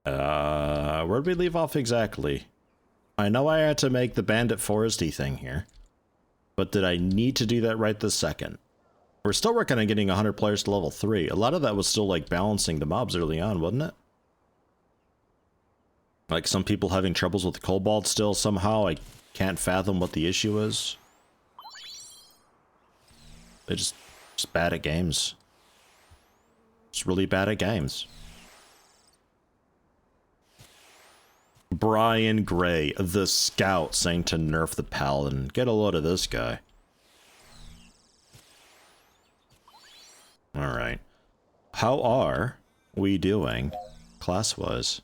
Where'd we leave off exactly? I know I had to make the bandit foresty thing here, but did I need to do that right this second? We're still working on getting 100 players to level 3. A lot of that was still like balancing the mobs early on, wasn't it? Like some people having troubles with Cobalt still somehow. I can't fathom what the issue is. They're just bad at games. Just really bad at games. Brian Gray, the scout, saying to nerf the paladin. Get a load of this guy. Alright. How are we doing class-wise?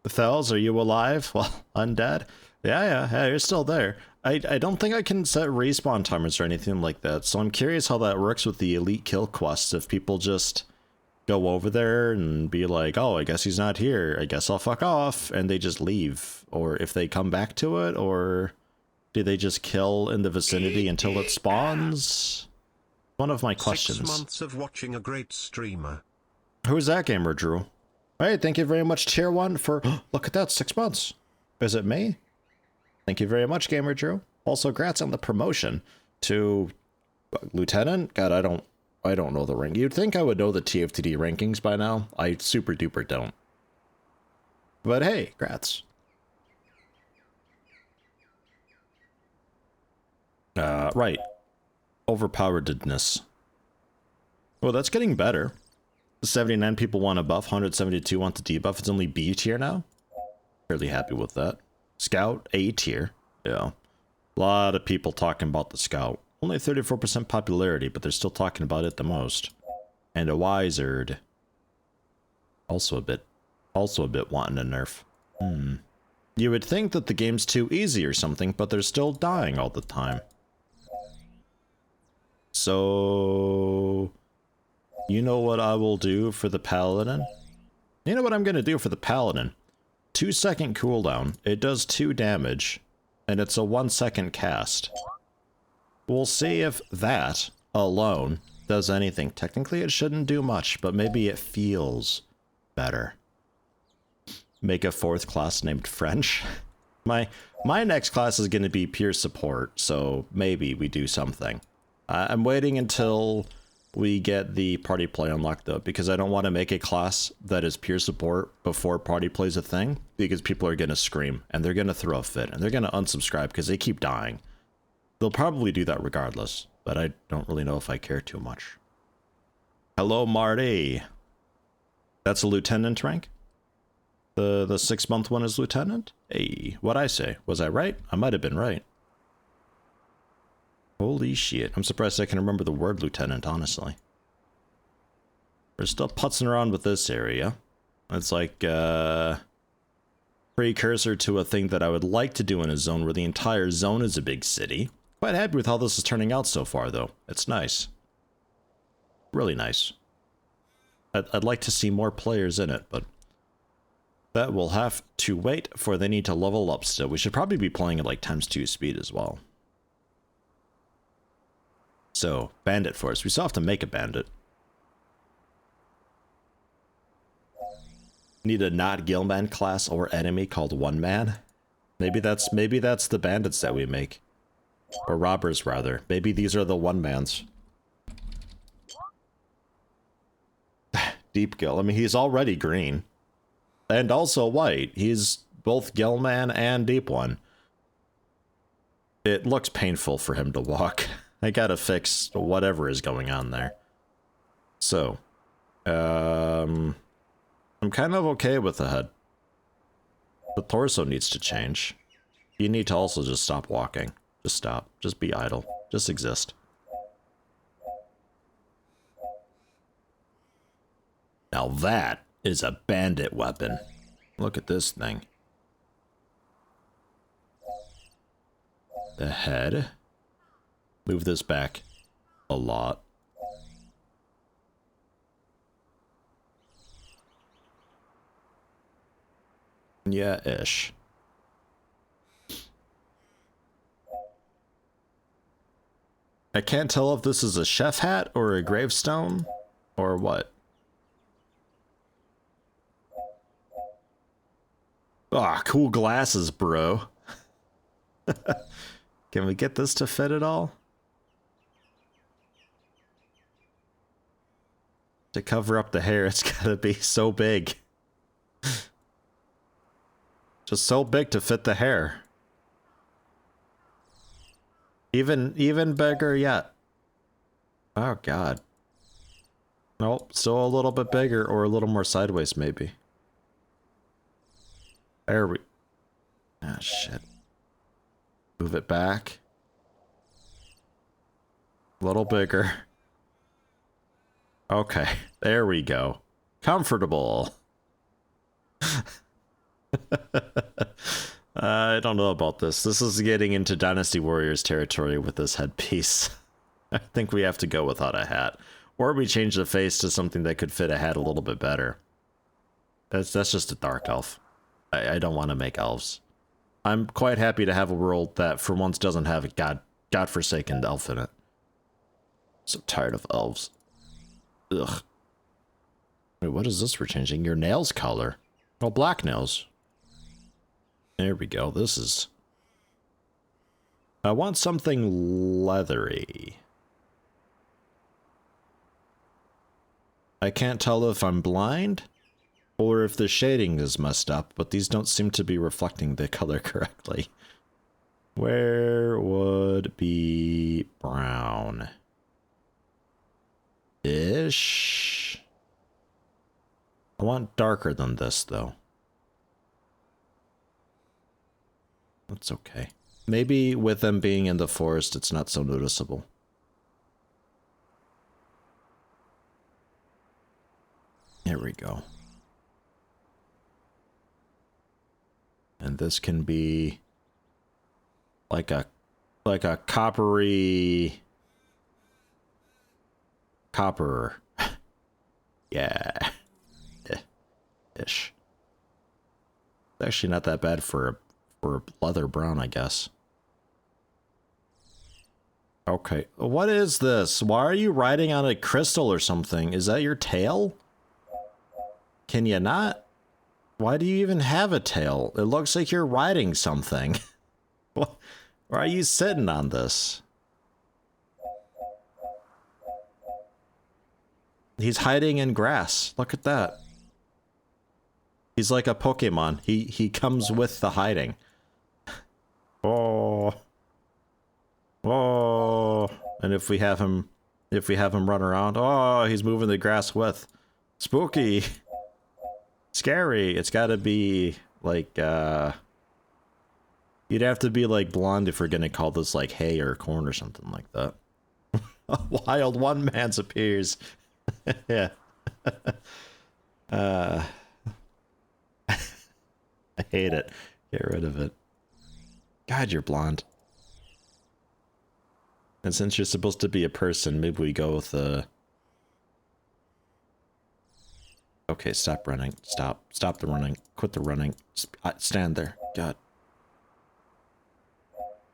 Thels, are you alive? Well, undead? Yeah, you're still there. I don't think I can set respawn timers or anything like that, so I'm curious how that works with the elite kill quests. If people just go over there and be like, oh, I guess he's not here, I guess I'll fuck off, and they just leave. Or if they come back to it, or do they just kill in the vicinity until it spawns? One of my questions. 6 months of watching a great streamer. Who's that, Gamer Drew? Hey, thank you very much, Tier 1, for... Look at that, 6 months. Is it me? Thank you very much, Gamer Drew. Also, congrats on the promotion to Lieutenant. God, I don't know the rank. You'd think I would know the TFTD rankings by now. I super duper don't. But hey, congrats. Right. Overpoweredness. Well, that's getting better. 79 people want a buff, 172 want the debuff. It's only B tier now. Fairly happy with that. Scout, A tier. Yeah. A lot of people talking about the Scout. Only 34% popularity, but they're still talking about it the most. And a Wizard. Also a bit wanting a nerf. You would think that the game's too easy or something, but they're still dying all the time. So... you know what I will do for the Paladin? You know what I'm gonna do for the Paladin? 2-second cooldown, it does 2 damage, and it's a 1-second cast. We'll see if that alone does anything. Technically it shouldn't do much, but maybe it feels better. Make a 4th class named French. My next class is gonna be pure support, so maybe we do something. I'm waiting until we get the party play unlocked up, because I don't want to make a class that is pure support before party play is a thing, because people are going to scream, and they're going to throw a fit, and they're going to unsubscribe because they keep dying. They'll probably do that regardless, but I don't really know if I care too much. Hello, Marty. That's a lieutenant rank? The 6-month one is lieutenant? Hey, what'd I say? Was I right? I might have been right. Holy shit, I'm surprised I can remember the word lieutenant, honestly. We're still putzing around with this area. It's like, precursor to a thing that I would like to do in a zone where the entire zone is a big city. Quite happy with how this is turning out so far, though. It's nice. Really nice. I'd like to see more players in it, but that will have to wait for they need to level up still. We should probably be playing at like ×2 speed as well. So, bandit force. We still have to make a bandit. Need a not Gilman class or enemy called One Man. Maybe that's the bandits that we make. Or robbers, rather. Maybe these are the one-mans. Deep Gill. I mean, he's already green. And also white. He's both Gilman and Deep One. It looks painful for him to walk. I gotta fix whatever is going on there. So, I'm kind of okay with the head. The torso needs to change. You need to also just stop walking. Just stop. Just be idle. Just exist. Now that is a bandit weapon. Look at this thing. The head. Move this back a lot. Yeah-ish. I can't tell if this is a chef hat or a gravestone or what. Ah, cool glasses, bro. Can we get this to fit at all? To cover up the hair, it's gotta be so big. Just so big to fit the hair. Even bigger yet. Oh god. Nope, still a little bit bigger or a little more sideways maybe. There we... Ah, shit. Move it back. A little bigger. Okay, there we go. Comfortable. I don't know about this. This is getting into Dynasty Warriors territory with this headpiece. I think we have to go without a hat. Or we change the face to something that could fit a hat a little bit better. That's just a dark elf. I don't want to make elves. I'm quite happy to have a world that for once doesn't have a godforsaken elf in it. So tired of elves. Ugh. Wait, what is this we're changing? Your nails color. Oh, black nails. There we go. This is... I want something leathery. I can't tell if I'm blind or if the shading is messed up, but these don't seem to be reflecting the color correctly. Where would be brown? Ish. I want darker than this, though. That's okay. Maybe with them being in the forest, it's not so noticeable. There we go. And this can be like a coppery copper. Yeah. Ish. It's actually not that bad for leather brown, I guess. Okay. What is this? Why are you riding on a crystal or something? Is that your tail? Can you not? Why do you even have a tail? It looks like you're riding something. Why are you sitting on this? He's hiding in grass. Look at that. He's like a Pokemon. He comes with the hiding. Oh. Oh. And if we have him run around, oh, he's moving the grass with. Spooky. Scary. It's gotta be like you'd have to be like blonde if we're gonna call this like hay or corn or something like that. A wild one man's appears. Yeah. I hate it. Get rid of it. God, you're blonde. And since you're supposed to be a person, maybe we go with Okay, stop running. Stop. Stop the running. Quit the running. Stand there. God.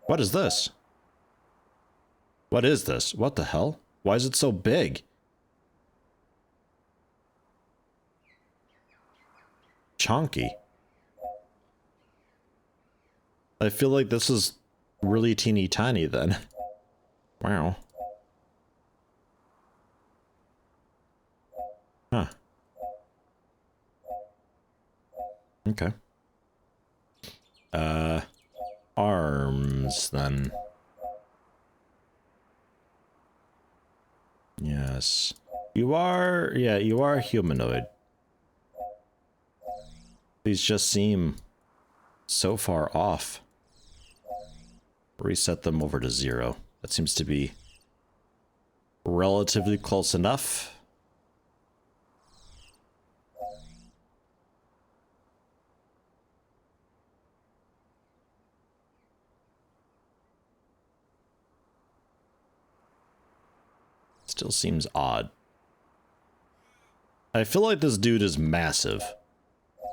What is this? What is this? What the hell? Why is it so big? Chonky. I feel like this is really teeny tiny then. Wow. Huh. Okay. Arms then. Yes. You are, yeah, you are humanoid. These just seem so far off. Reset them over to 0. That seems to be relatively close enough. Still seems odd. I feel like this dude is massive,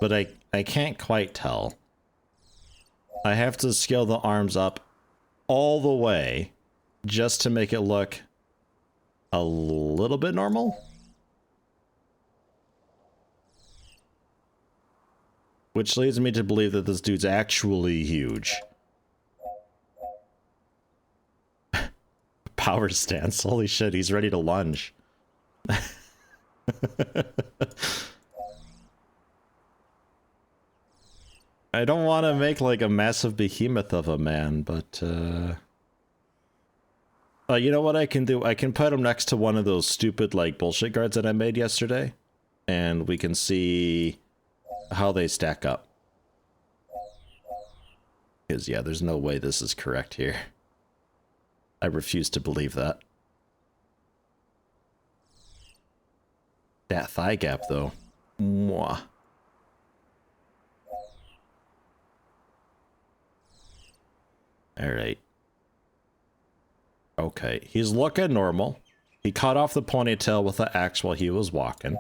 but I can't quite tell. I have to scale the arms up all the way just to make it look a little bit normal. Which leads me to believe that this dude's actually huge. Power stance. Holy shit, he's ready to lunge. I don't want to make like a massive behemoth of a man, but you know what I can do? I can put him next to one of those stupid like bullshit guards that I made yesterday, and we can see how they stack up. Because yeah, there's no way this is correct here. I refuse to believe that. That thigh gap though. Mwah. Alright. Okay, he's looking normal. He cut off the ponytail with the axe while he was walking.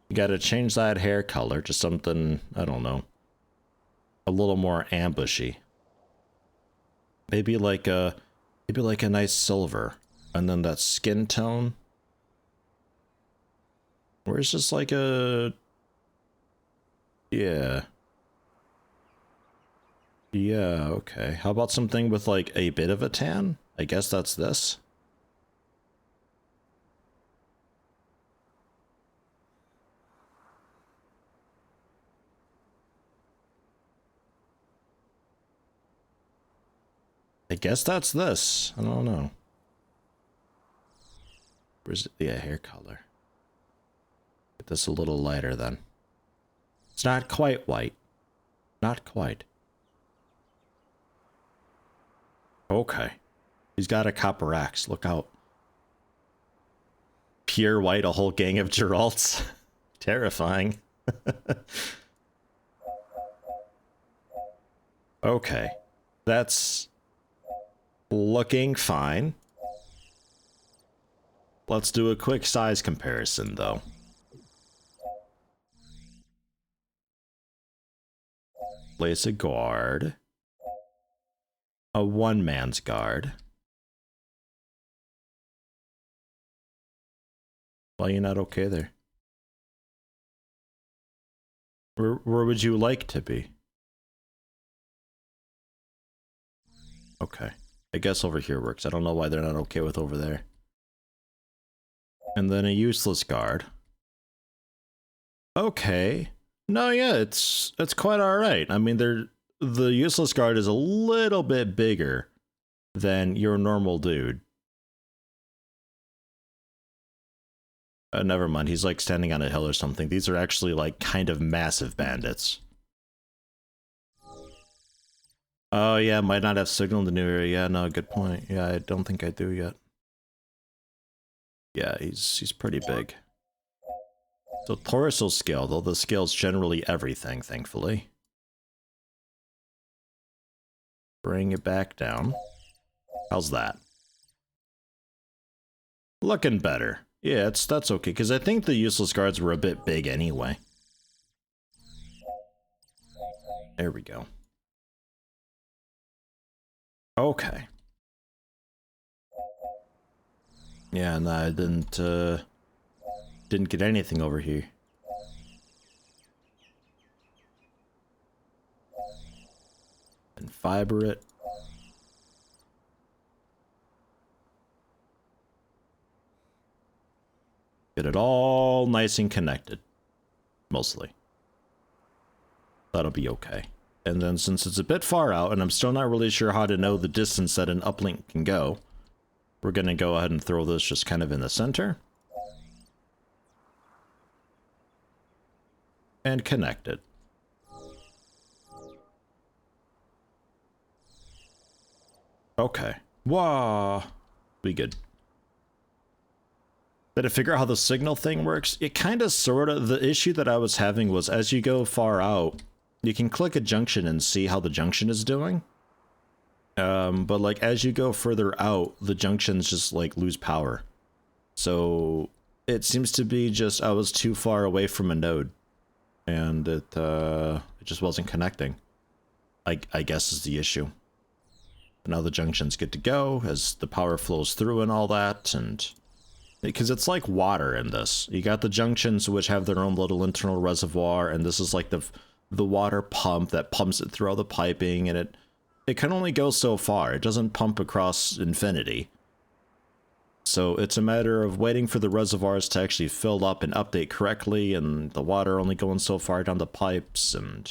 You gotta change that hair color to something, I don't know, a little more ambushy. Maybe like a nice silver. And then that skin tone. Where's just like a... Yeah. Yeah, okay. How about something with like a bit of a tan? I guess that's this. I guess that's this. I don't know. Where's it? Yeah, hair color. Get this a little lighter then. It's not quite white. Not quite. Okay. He's got a copper axe. Look out. Pure white, a whole gang of Geralts. Terrifying. Okay. That's looking fine. Let's do a quick size comparison, though. Place a guard. A one-man's guard. Why are you not okay there? Where would you like to be? Okay. I guess over here works. I don't know why they're not okay with over there. And then a useless guard. Okay. No, yeah, it's quite alright. I mean, the useless guard is a little bit bigger than your normal dude. Never mind, he's like standing on a hill or something. These are actually like kind of massive bandits. Oh yeah, might not have signal in the new area. Yeah, no, good point. Yeah, I don't think I do yet. Yeah, he's pretty big. So torso scale, though the scale's generally everything, thankfully. Bring it back down. How's that? Looking better. Yeah, that's okay, because I think the useless guards were a bit big anyway. There we go. Okay. Yeah, no, I didn't get anything over here. And fiber it. Get it all nice and connected. Mostly. That'll be okay. And then since it's a bit far out, and I'm still not really sure how to know the distance that an uplink can go, we're gonna go ahead and throw this just kind of in the center. And connect it. Okay. Whoa. Be good. Did I figure out how the signal thing works? It kind of sort of, the issue that I was having was as you go far out, you can click a junction and see how the junction is doing. But like as you go further out, the junctions just like lose power. So it seems to be just I was too far away from a node. And it just wasn't connecting. I guess is the issue. And now the junction's good to go as the power flows through and all that, and because it's like water in this. You got the junctions which have their own little internal reservoir, and this is like the the water pump that pumps it through all the piping, and it can only go so far. It doesn't pump across infinity. So it's a matter of waiting for the reservoirs to actually fill up and update correctly, and the water only going so far down the pipes, and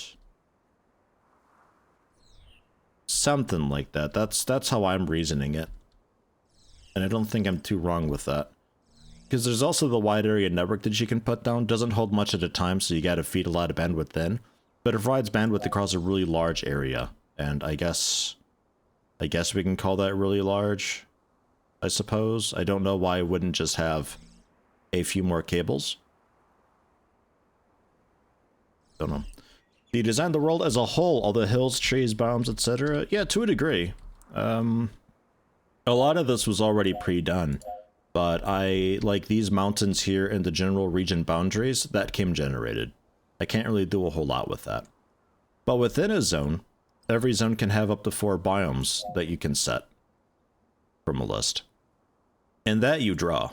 something like that. That's how I'm reasoning it. And I don't think I'm too wrong with that. Because there's also the wide area network that you can put down. Doesn't hold much at a time, so you gotta feed a lot of bandwidth in. But it provides bandwidth across a really large area. And I guess we can call that really large, I suppose. I don't know why it wouldn't just have a few more cables. Don't know. Do you design the world as a whole? All the hills, trees, biomes, etc.? Yeah, to a degree. A lot of this was already pre-done. But like these mountains here in the general region boundaries, that came generated. I can't really do a whole lot with that. But within a zone, every zone can have up to 4 biomes that you can set from a list. And that you draw.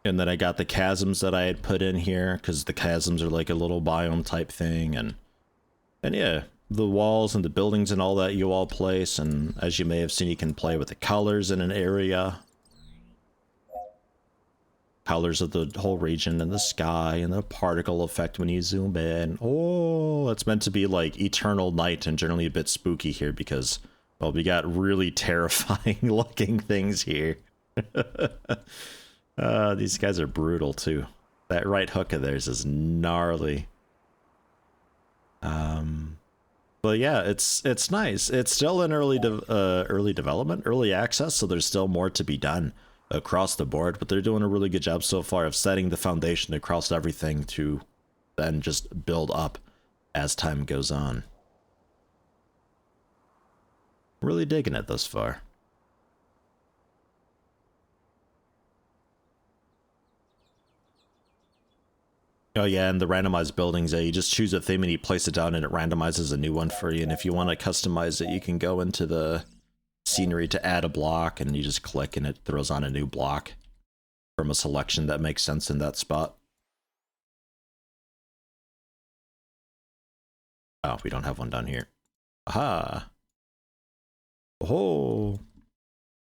And then I got the chasms that I had put in here, because the chasms are like a little biome type thing, and yeah, the walls and the buildings and all that you all place, and as you may have seen, you can play with the colors in an area. Colors of the whole region and the sky and the particle effect when you zoom in. Oh, it's meant to be like eternal night and generally a bit spooky here because, well, we got really terrifying looking things here. These guys are brutal too. That right hook of theirs is gnarly. But yeah, it's nice. It's still in early development, early access, so there's still more to be done across the board, but they're doing a really good job so far of setting the foundation across everything to then just build up as time goes on. Really digging it thus far. Oh yeah, and the randomized buildings, you just choose a theme and you place it down and it randomizes a new one for you, and if you want to customize it, you can go into the scenery to add a block and you just click and it throws on a new block from a selection that makes sense in that spot. Oh, we don't have one down here. Aha. Oh.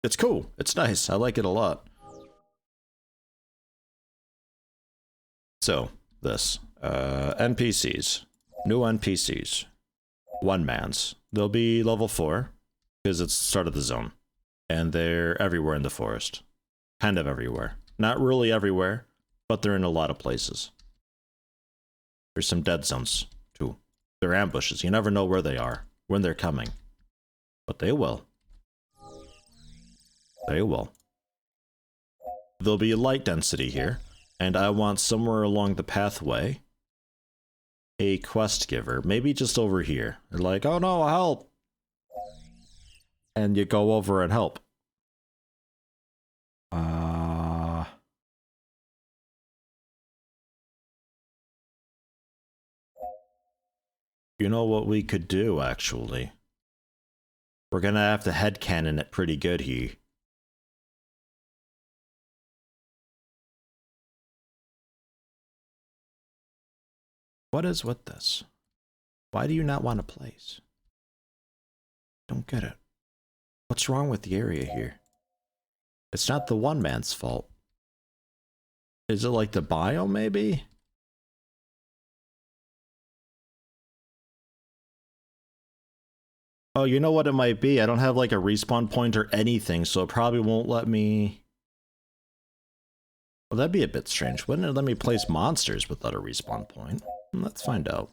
It's cool. It's nice. I like it a lot. So, this. NPCs. New NPCs. One mans. They'll be level 4. Because it's the start of the zone. And they're everywhere in the forest. Kind of everywhere. Not really everywhere, but they're in a lot of places. There's some dead zones, too. They're ambushes. You never know where they are, when they're coming. But they will. They will. There'll be light density here, and I want somewhere along the pathway a quest giver. Maybe just over here. They're like, oh no, help! And you go over and help. You know what we could do, actually? We're gonna have to headcanon it pretty good here. What is with this? Why do you not want to place? Don't get it. What's wrong with the area here? It's not the one man's fault. Is it like the biome, maybe? Oh, you know what it might be? I don't have like a respawn point or anything, so it probably won't let me... Well, that'd be a bit strange. Wouldn't it let me place monsters without a respawn point? Let's find out.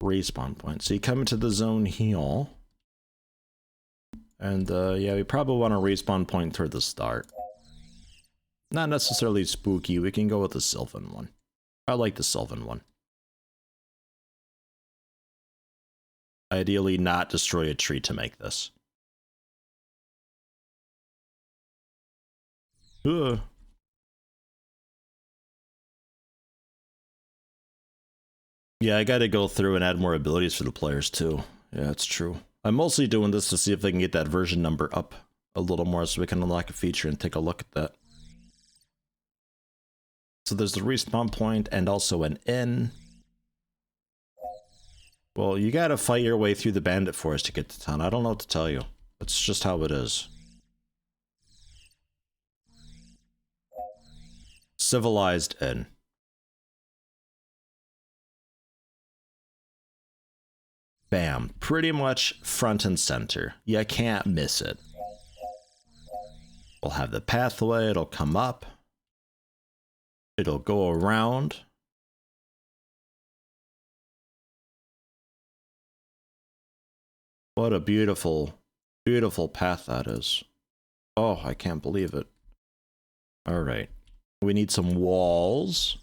Respawn point. So you come into the zone here. And yeah, we probably want a respawn point toward the start. Not necessarily spooky, we can go with the Sylvan one. I like the Sylvan one. Ideally not destroy a tree to make this. Ugh. Yeah, I gotta go through and add more abilities for the players too. Yeah, it's true. I'm mostly doing this to see if I can get that version number up a little more so we can unlock a feature and take a look at that. So there's the respawn point and also an inn. Well, you gotta fight your way through the bandit forest to get to town. I don't know what to tell you. It's just how it is. Civilized inn. Bam. Pretty much front and center. You can't miss it. We'll have the pathway, it'll come up. It'll go around. What a beautiful, beautiful path that is. Oh, I can't believe it. Alright. We need some walls.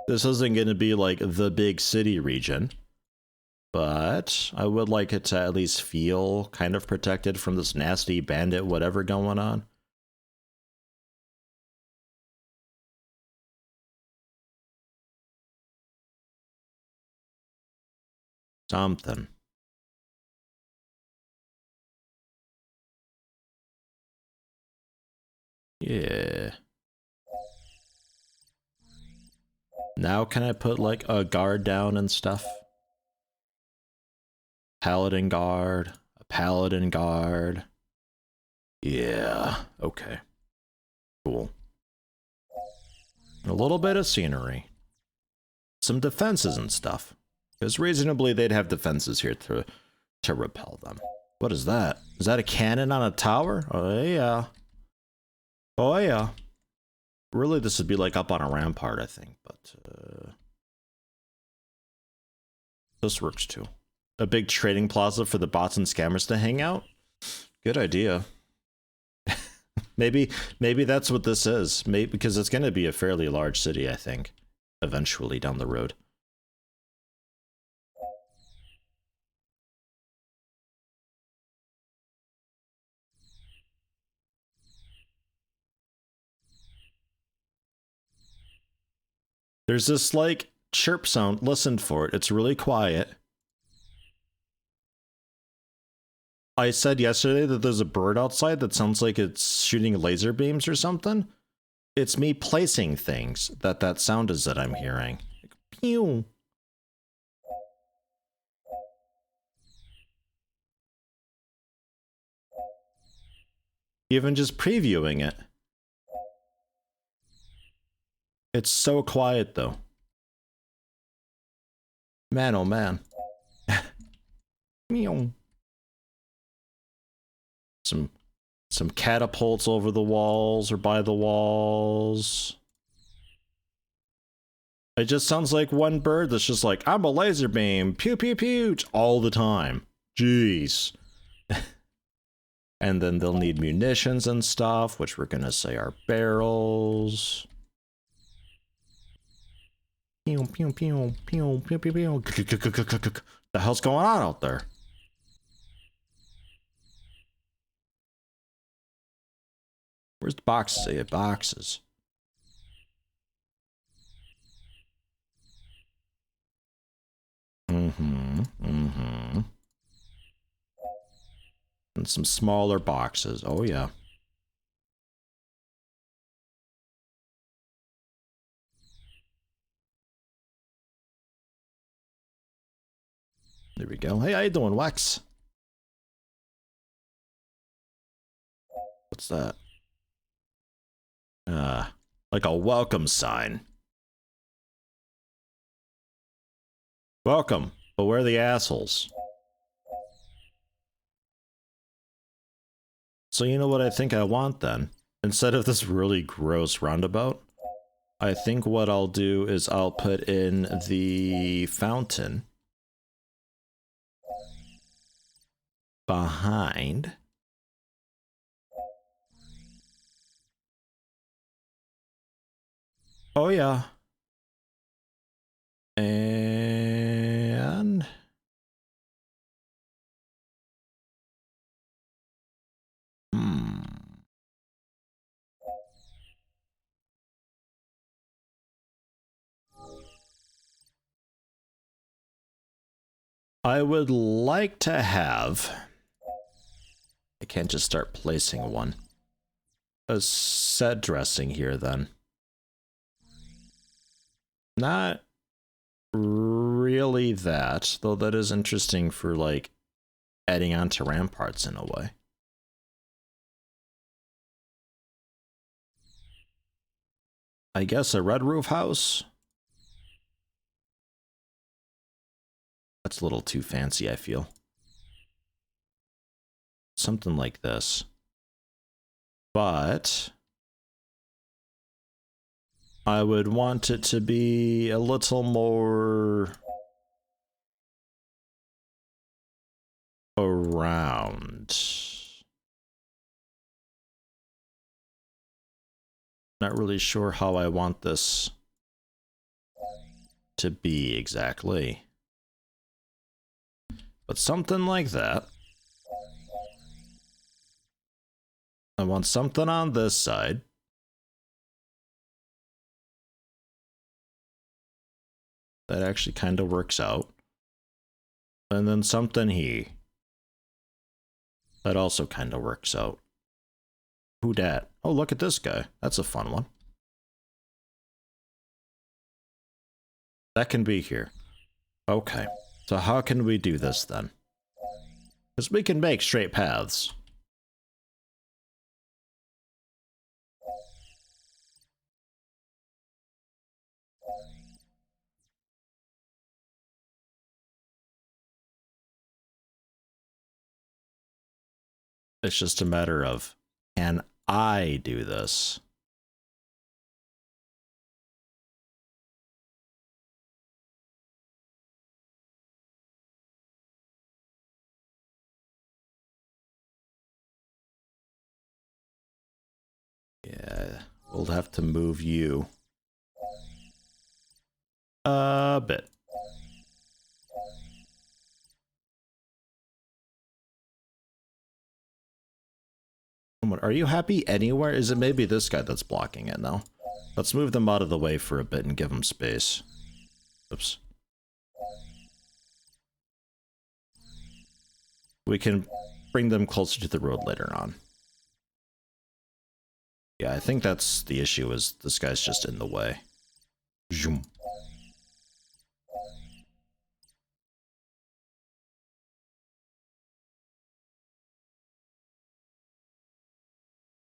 This isn't going to be like the big city region. But I would like it to at least feel kind of protected from this nasty bandit whatever going on. Something. Yeah. Now can I put like a guard down and stuff? Paladin guard, a paladin guard. Yeah, okay. Cool. A little bit of scenery. Some defenses and stuff. Because reasonably they'd have defenses here to repel them. What is that? Is that a cannon on a tower? Oh yeah. Oh yeah. Really, this would be like up on a rampart, I think, but this works too. A big trading plaza for the bots and scammers to hang out? Good idea. maybe that's what this is. Maybe because it's going to be a fairly large city, I think, eventually down the road. There's this like chirp sound. Listen for it. It's really quiet. I said yesterday that there's a bird outside that sounds like it's shooting laser beams or something. It's me placing things that sound is that I'm hearing. Like, pew. Even just previewing it. It's so quiet though. Man, oh man. Meow. Some catapults over the walls or by the walls. It just sounds like one bird that's just like, I'm a laser beam, pew pew pew, all the time. Jeez. And then they'll need munitions and stuff, which we're gonna say are barrels. Pew pew pew pew pew pew pew. The hell's going on out there? Where's the boxes? They have boxes. And some smaller boxes. Oh yeah. There we go. Hey, how you doing, Wax? What's that? Like a welcome sign. Welcome, but where are the assholes? So you know what I think I want then? Instead of this really gross roundabout, I think what I'll do is I'll put in the fountain behind. Oh yeah. And I would like to have, I can't just start placing one, a set dressing here then. Not really that, though that is interesting for, like, adding on to ramparts in a way. I guess a red roof house? That's a little too fancy, I feel. Something like this. But I would want it to be a little more around. Not really sure how I want this to be exactly. But something like that. I want something on this side. That actually kind of works out. And then something here. That also kind of works out. Who dat? Oh, look at this guy. That's a fun one. That can be here. Okay. So how can we do this then? Because we can make straight paths. It's just a matter of, can I do this? Yeah, we'll have to move you a bit. Are you happy anywhere? Is it maybe this guy that's blocking it now? Let's move them out of the way for a bit and give them space. Oops. We can bring them closer to the road later on. Yeah, I think that's the issue, is this guy's just in the way. Zoom.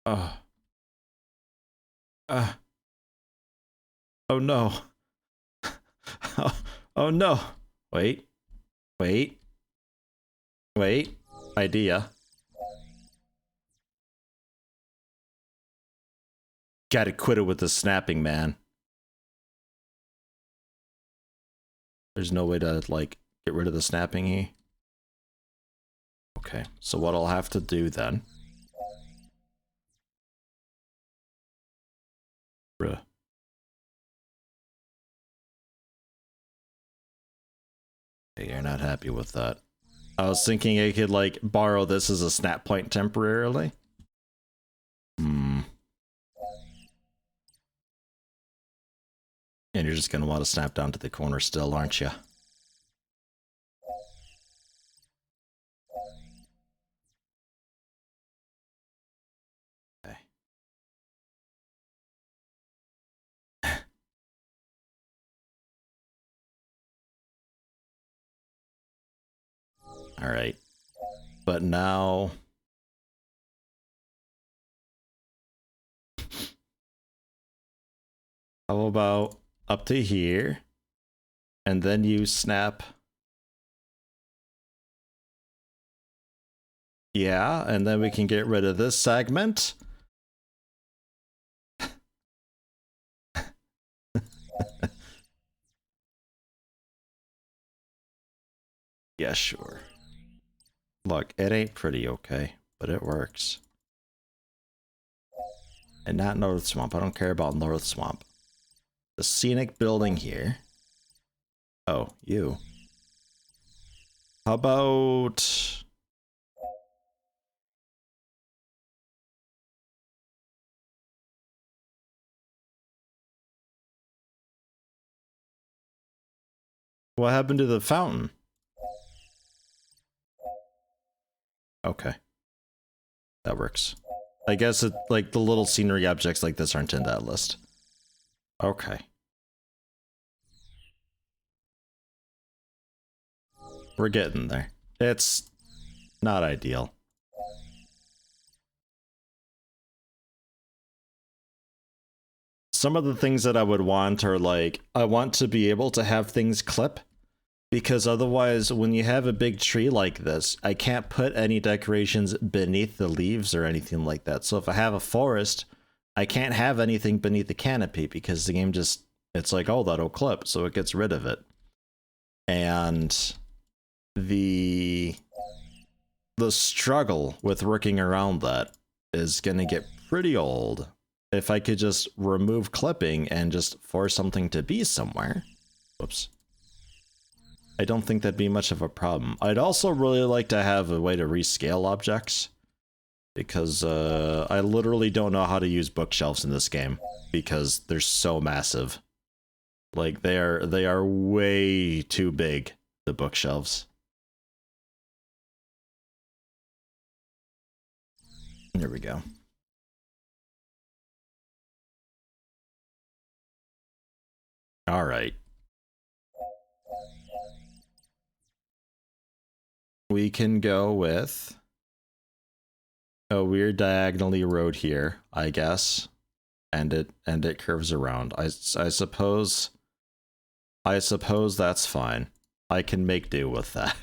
Oh no. Oh no. Wait. Wait. Wait. Idea. Gotta quit it with the snapping, man. There's no way to, like, get rid of the snapping here. Okay, so what I'll have to do then... Bruh. Okay, you're not happy with that. I was thinking I could, like, borrow this as a snap point temporarily. And you're just gonna want to snap down to the corner still, aren't you? Okay. Alright. But now... How about up to here? And then you snap... Yeah, and then we can get rid of this segment. Yeah, sure. Look, it ain't pretty, okay? But it works. And not North Swamp. I don't care about North Swamp. The scenic building here. Oh, you. How about... What happened to the fountain? Okay. That works. I guess it, like, the little scenery objects like this aren't in that list. Okay. We're getting there. It's not ideal. Some of the things that I would want are like, I want to be able to have things clip, because otherwise when you have a big tree like this, I can't put any decorations beneath the leaves or anything like that. So if I have a forest, I can't have anything beneath the canopy because the game just, it's like, oh, that'll clip, so it gets rid of it. And the struggle with working around that is gonna get pretty old. If I could just remove clipping and just force something to be somewhere. Whoops. I don't think that'd be much of a problem. I'd also really like to have a way to rescale objects, because I literally don't know how to use bookshelves in this game because they're so massive. Like they are way too big, the bookshelves. There we go. All right. We can go with a weird diagonally road here, I guess, and it curves around. I suppose that's fine. I can make do with that.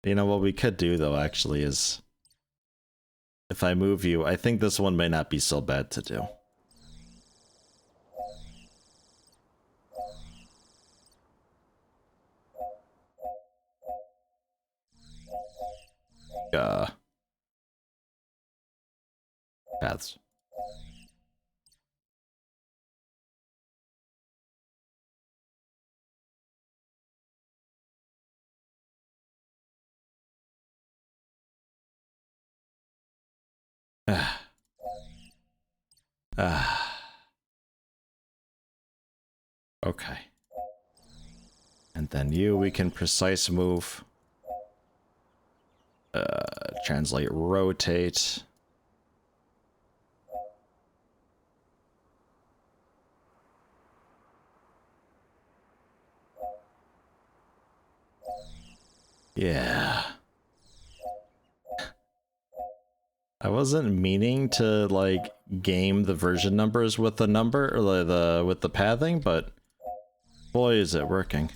You know what we could do though actually is, if I move you, I think this one may not be so bad to do. Paths. Okay. And then you, we can precise move. Translate, rotate. Yeah. I wasn't meaning to like game the version numbers with the number or with the pathing, but boy is it working.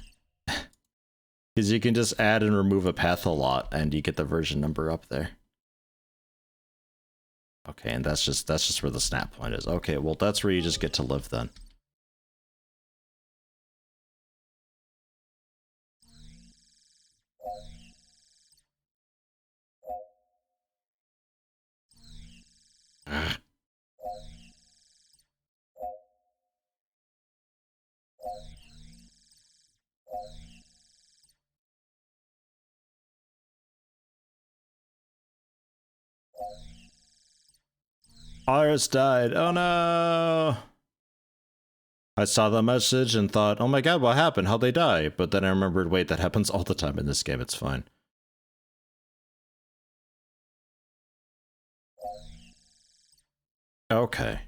Because you can just add and remove a path a lot and you get the version number up there. Okay, and that's just where the snap point is. Okay, well that's where you just get to live then. Iris died. Oh no! I saw the message and thought, oh my god, what happened? How'd they die? But then I remembered, wait, that happens all the time in this game, it's fine. Okay.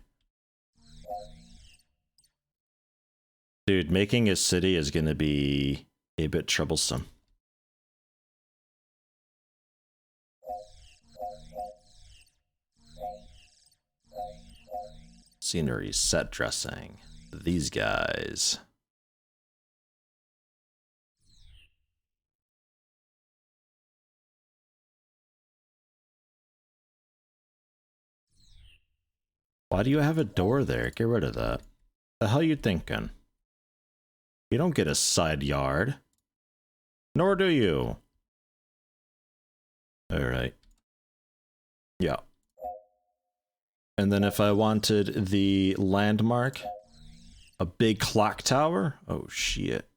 Dude, making a city is gonna be a bit troublesome. Scenery, set dressing. These guys. Why do you have a door there? Get rid of that. The hell you thinking? You don't get a side yard. Nor do you. Alright. Yeah. And then if I wanted the landmark, a big clock tower? Oh shit.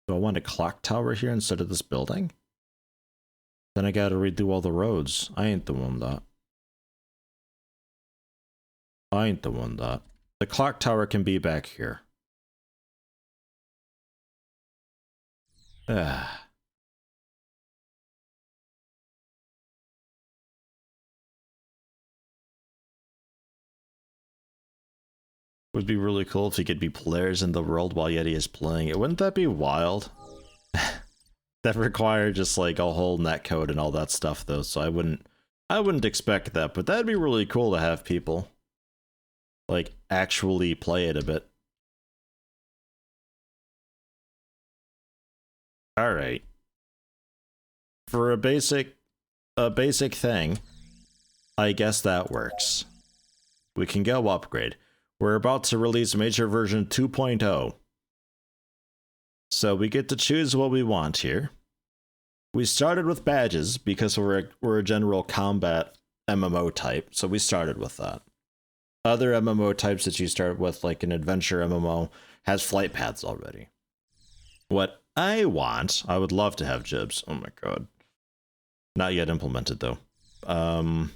Do I want a clock tower here instead of this building? Then I gotta redo all the roads. I ain't the one that. I ain't the one that. The clock tower can be back here. Ah. would be really cool if you could be players in the world while Yeti is playing it. Wouldn't that be wild? That require just like a whole netcode and all that stuff though, so I wouldn't expect that, but that'd be really cool to have people like actually play it a bit. Alright. For a basic thing, I guess that works. We can go upgrade. We're about to release major version 2.0. So we get to choose what we want here. We started with badges because we're a general combat MMO type, so we started with that. Other MMO types that you start with, like an adventure MMO, has flight paths already. What I want, I would love to have jibs. Oh my god. Not yet implemented though. But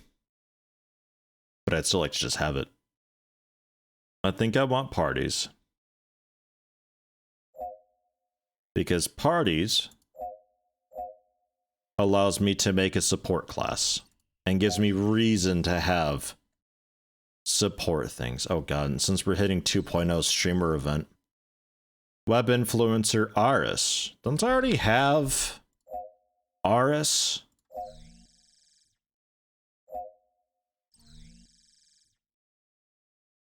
I'd still like to just have it. I think I want parties. Because parties allows me to make a support class and gives me reason to have support things. Oh god, and since we're hitting 2.0 streamer event, web influencer Aris. Don't I already have Aris?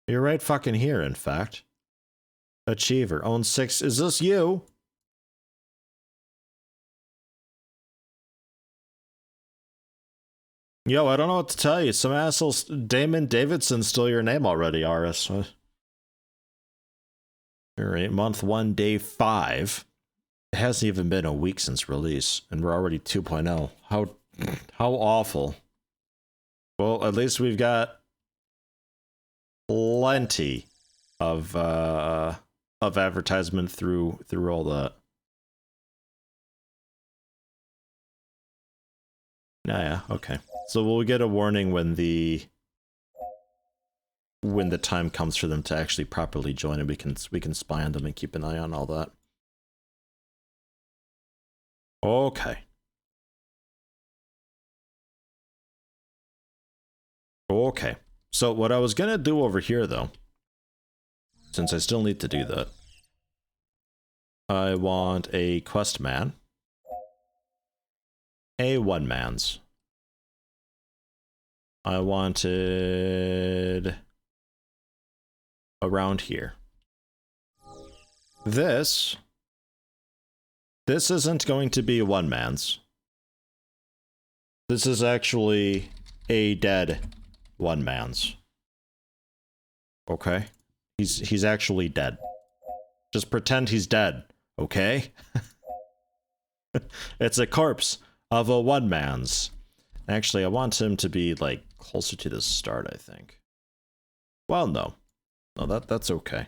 You're right fucking here, in fact. Achiever, owns 6. Is this you? Yo, I don't know what to tell you. Some assholes, Damon Davidson, stole your name already, Aris. Alright, month 1, day 5. It hasn't even been a week since release, and we're already 2.0. How awful. Well, at least we've got plenty of advertisement through all that. Yeah, okay. So we'll get a warning when the time comes for them to actually properly join, and we can spy on them and keep an eye on all that. Okay. Okay. So what I was gonna do over here though, since I still need to do that, I want a quest man. A one-mans. I wanted around here. This isn't going to be one-mans. This is actually a dead one-mans. Okay? He's actually dead. Just pretend he's dead, okay? It's a corpse of a one-mans. Actually, I want him to be, like, closer to the start, I think. Well, no. No, that's okay.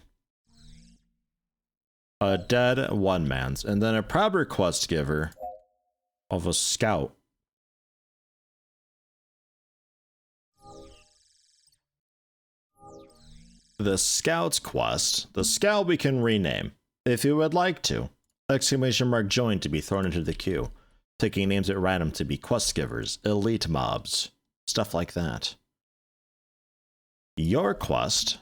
A dead one-mans. And then a proper quest giver of a scout. The scout's quest. The scout we can rename, if you would like to. Exclamation mark join to be thrown into the queue. Taking names at random to be quest givers, elite mobs, stuff like that. Your quest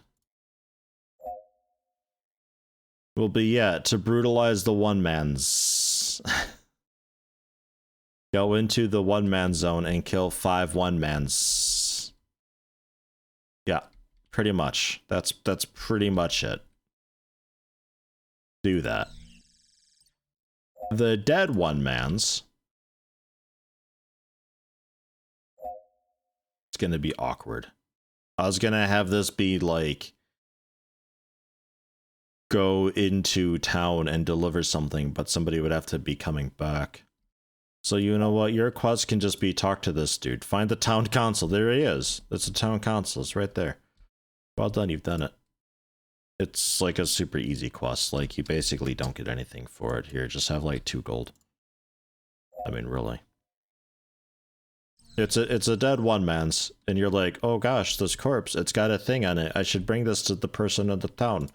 will be to brutalize the one-mans. Go into the one-man zone and kill 5 one-mans. Yeah, pretty much. That's pretty much it. Do that. The dead one-mans, it's gonna be awkward. I was gonna have this be like, go into town and deliver something, but somebody would have to be coming back. So you know what, your quest can just be talk to this dude. Find the town council. There he is. That's the town council. It's right there. Well done, you've done it. It's like a super easy quest. Like, you basically don't get anything for it here. Just have like 2 gold. I mean, really. It's a dead one-mans, and you're like, oh gosh, this corpse, it's got a thing on it. I should bring this to the person in the town.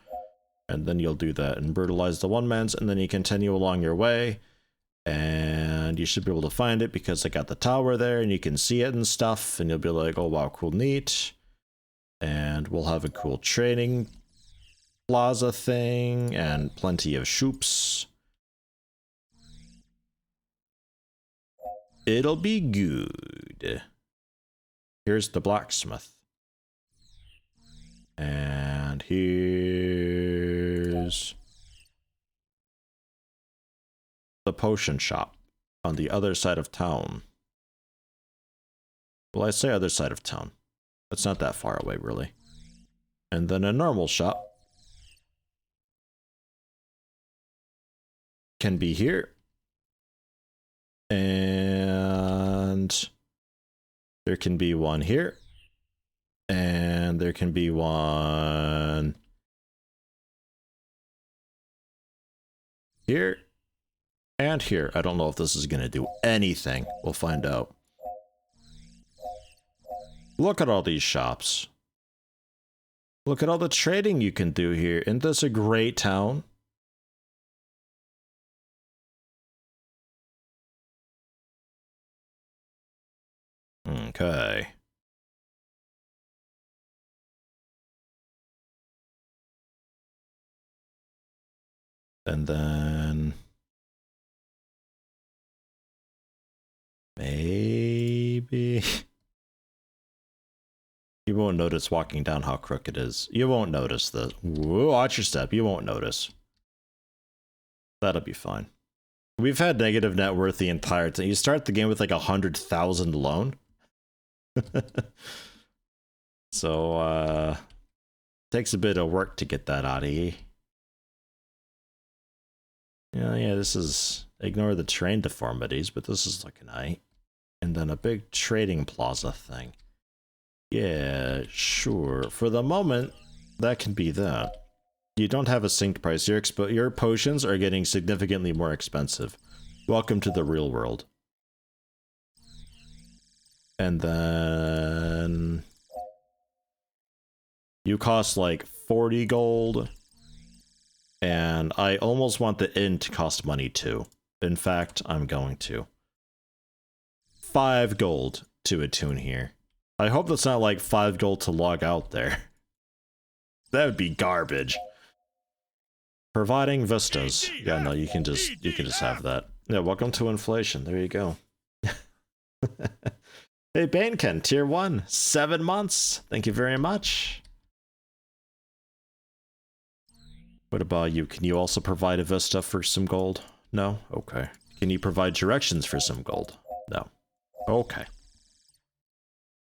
And then you'll do that and brutalize the one-mans, and then you continue along your way. And you should be able to find it because I got the tower there, and you can see it and stuff, and you'll be like, oh wow, cool, neat. And we'll have a cool training plaza thing and plenty of shops. It'll be good. Here's the blacksmith. And here's the potion shop on the other side of town. Well, I say other side of town. It's not that far away, really. And then a normal shop can be here. And there can be one here. And there can be one here and here. I don't know if this is going to do anything. We'll find out. Look at all these shops. Look at all the trading you can do here. Isn't this a great town? Okay. And then maybe you won't notice walking down how crooked it is. You won't notice this. Whoa, watch your step. You won't notice. That'll be fine. We've had negative net worth the entire time. You start the game with like 100,000 loan. So, takes a bit of work to get that out of you. Yeah, this is... Ignore the terrain deformities, but this is looking aight. And then a big trading plaza thing. Yeah, sure. For the moment, that can be that. You don't have a synced price. Your potions are getting significantly more expensive. Welcome to the real world. And then... You cost like 40 gold. And I almost want the inn to cost money too. In fact, I'm going to. 5 gold to attune here. I hope that's not like 5 gold to log out there. That would be garbage. Providing vistas. Yeah, no, you can just have that. Yeah, welcome to inflation. There you go. Hey, Banekin, tier 1, 7 months. Thank you very much. What about you? Can you also provide a vista for some gold? No? Okay. Can you provide directions for some gold? No. Okay.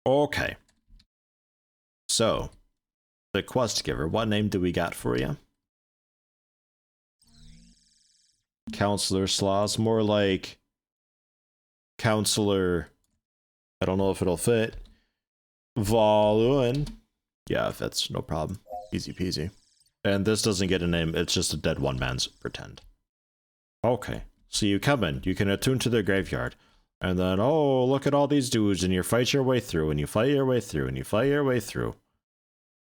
Okay. So, the quest giver, what name do we got for you? Counselor Slaws, more like Counselor, I don't know if it'll fit. Valuin. Yeah, it fits, no problem. Easy peasy. And this doesn't get a name, it's just a dead one man's pretend. Okay, so you come in, you can attune to their graveyard. And then, oh, look at all these dudes, and you fight your way through, and you fight your way through, and you fight your way through.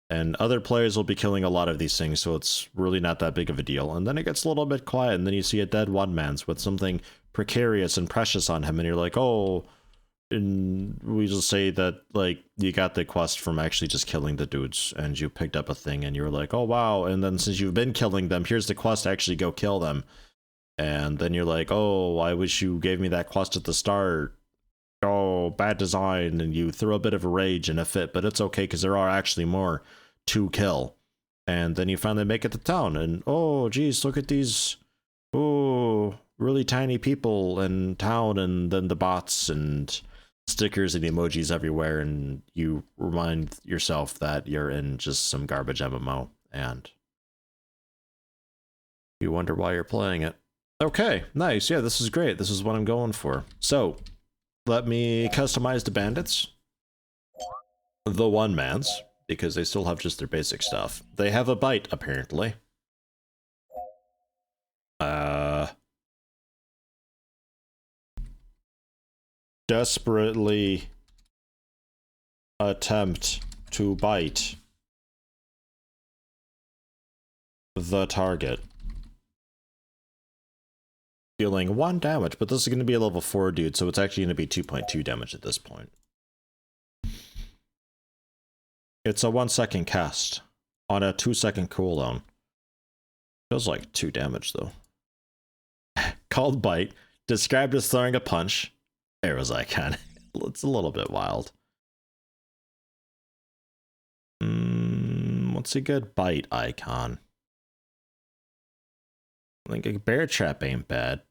And other players will be killing a lot of these things, so it's really not that big of a deal. And then it gets a little bit quiet, and then you see a dead one man's with something precarious and precious on him, and you're like, oh... And we just say that, like, you got the quest from actually just killing the dudes, and you picked up a thing, and you were like, oh wow, and then since you've been killing them, here's the quest to actually go kill them. And then you're like, oh, I wish you gave me that quest at the start. Oh, bad design, and you throw a bit of a rage and a fit, but it's okay, because there are actually more to kill. And then you finally make it to town, and oh, geez, look at these, oh, really tiny people in town, and then the bots, and... stickers and emojis everywhere, and you remind yourself that you're in just some garbage MMO, and you wonder why you're playing it. Okay, nice. Yeah, this is great. This is what I'm going for. So, let me customize the bandits. The one-mans, because they still have just their basic stuff. They have a bite, apparently. Desperately attempt to bite the target. Dealing 1 damage, but this is going to be a level 4 dude, so it's actually going to be 2.2 damage at this point. It's a 1-second cast on a 2-second cooldown. Does like 2 damage though. Called bite. Described as throwing a punch. Arrows icon. It's a little bit wild. What's a good bite icon? I think a bear trap ain't bad.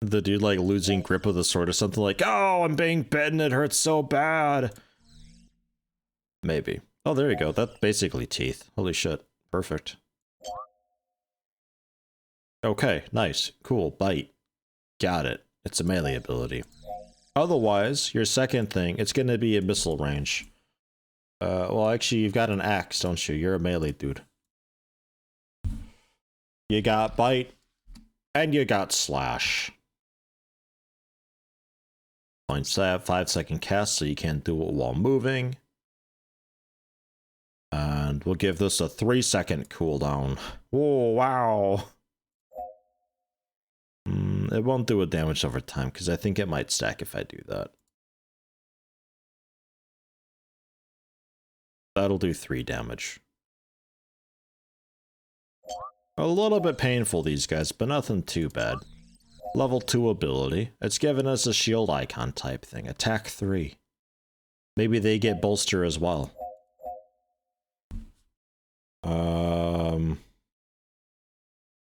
The dude like losing grip of the sword or something like, oh, I'm being bitten, it hurts so bad. Maybe. Oh, there you go. That's basically teeth. Holy shit. Perfect. Okay, nice. Cool. Bite. Got it. It's a melee ability. Otherwise, your second thing, it's going to be a missile range. Well, actually, you've got an axe, don't you? You're a melee dude. You got bite, and you got slash. 5-second cast, so you can't do it while moving. And we'll give this a 3-second cooldown. Whoa, wow. It won't do a damage over time, because I think it might stack if I do that. That'll do 3 damage. A little bit painful, these guys, but nothing too bad. Level 2 ability. It's given us a shield icon type thing. Attack 3. Maybe they get bolster as well.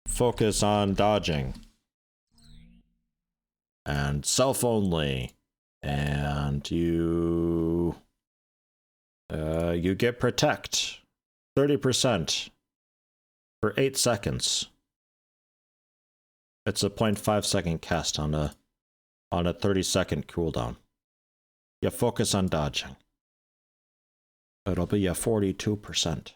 Focus on dodging. And self only. And you get protect. 30%. For 8 seconds. It's a 0.5-second cast on a 30-second cooldown. You focus on dodging. It'll be a 42%.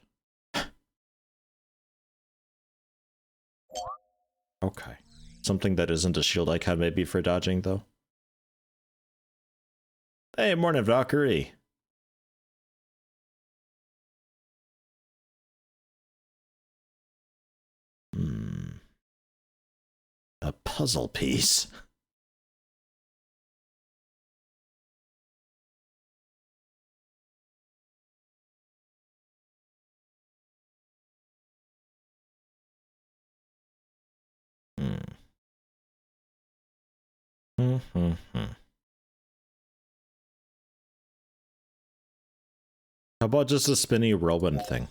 Okay. Something that isn't a shield icon maybe for dodging, though. Hey, morning, Valkyrie. A puzzle piece. How about just a spinny whirlwind thing?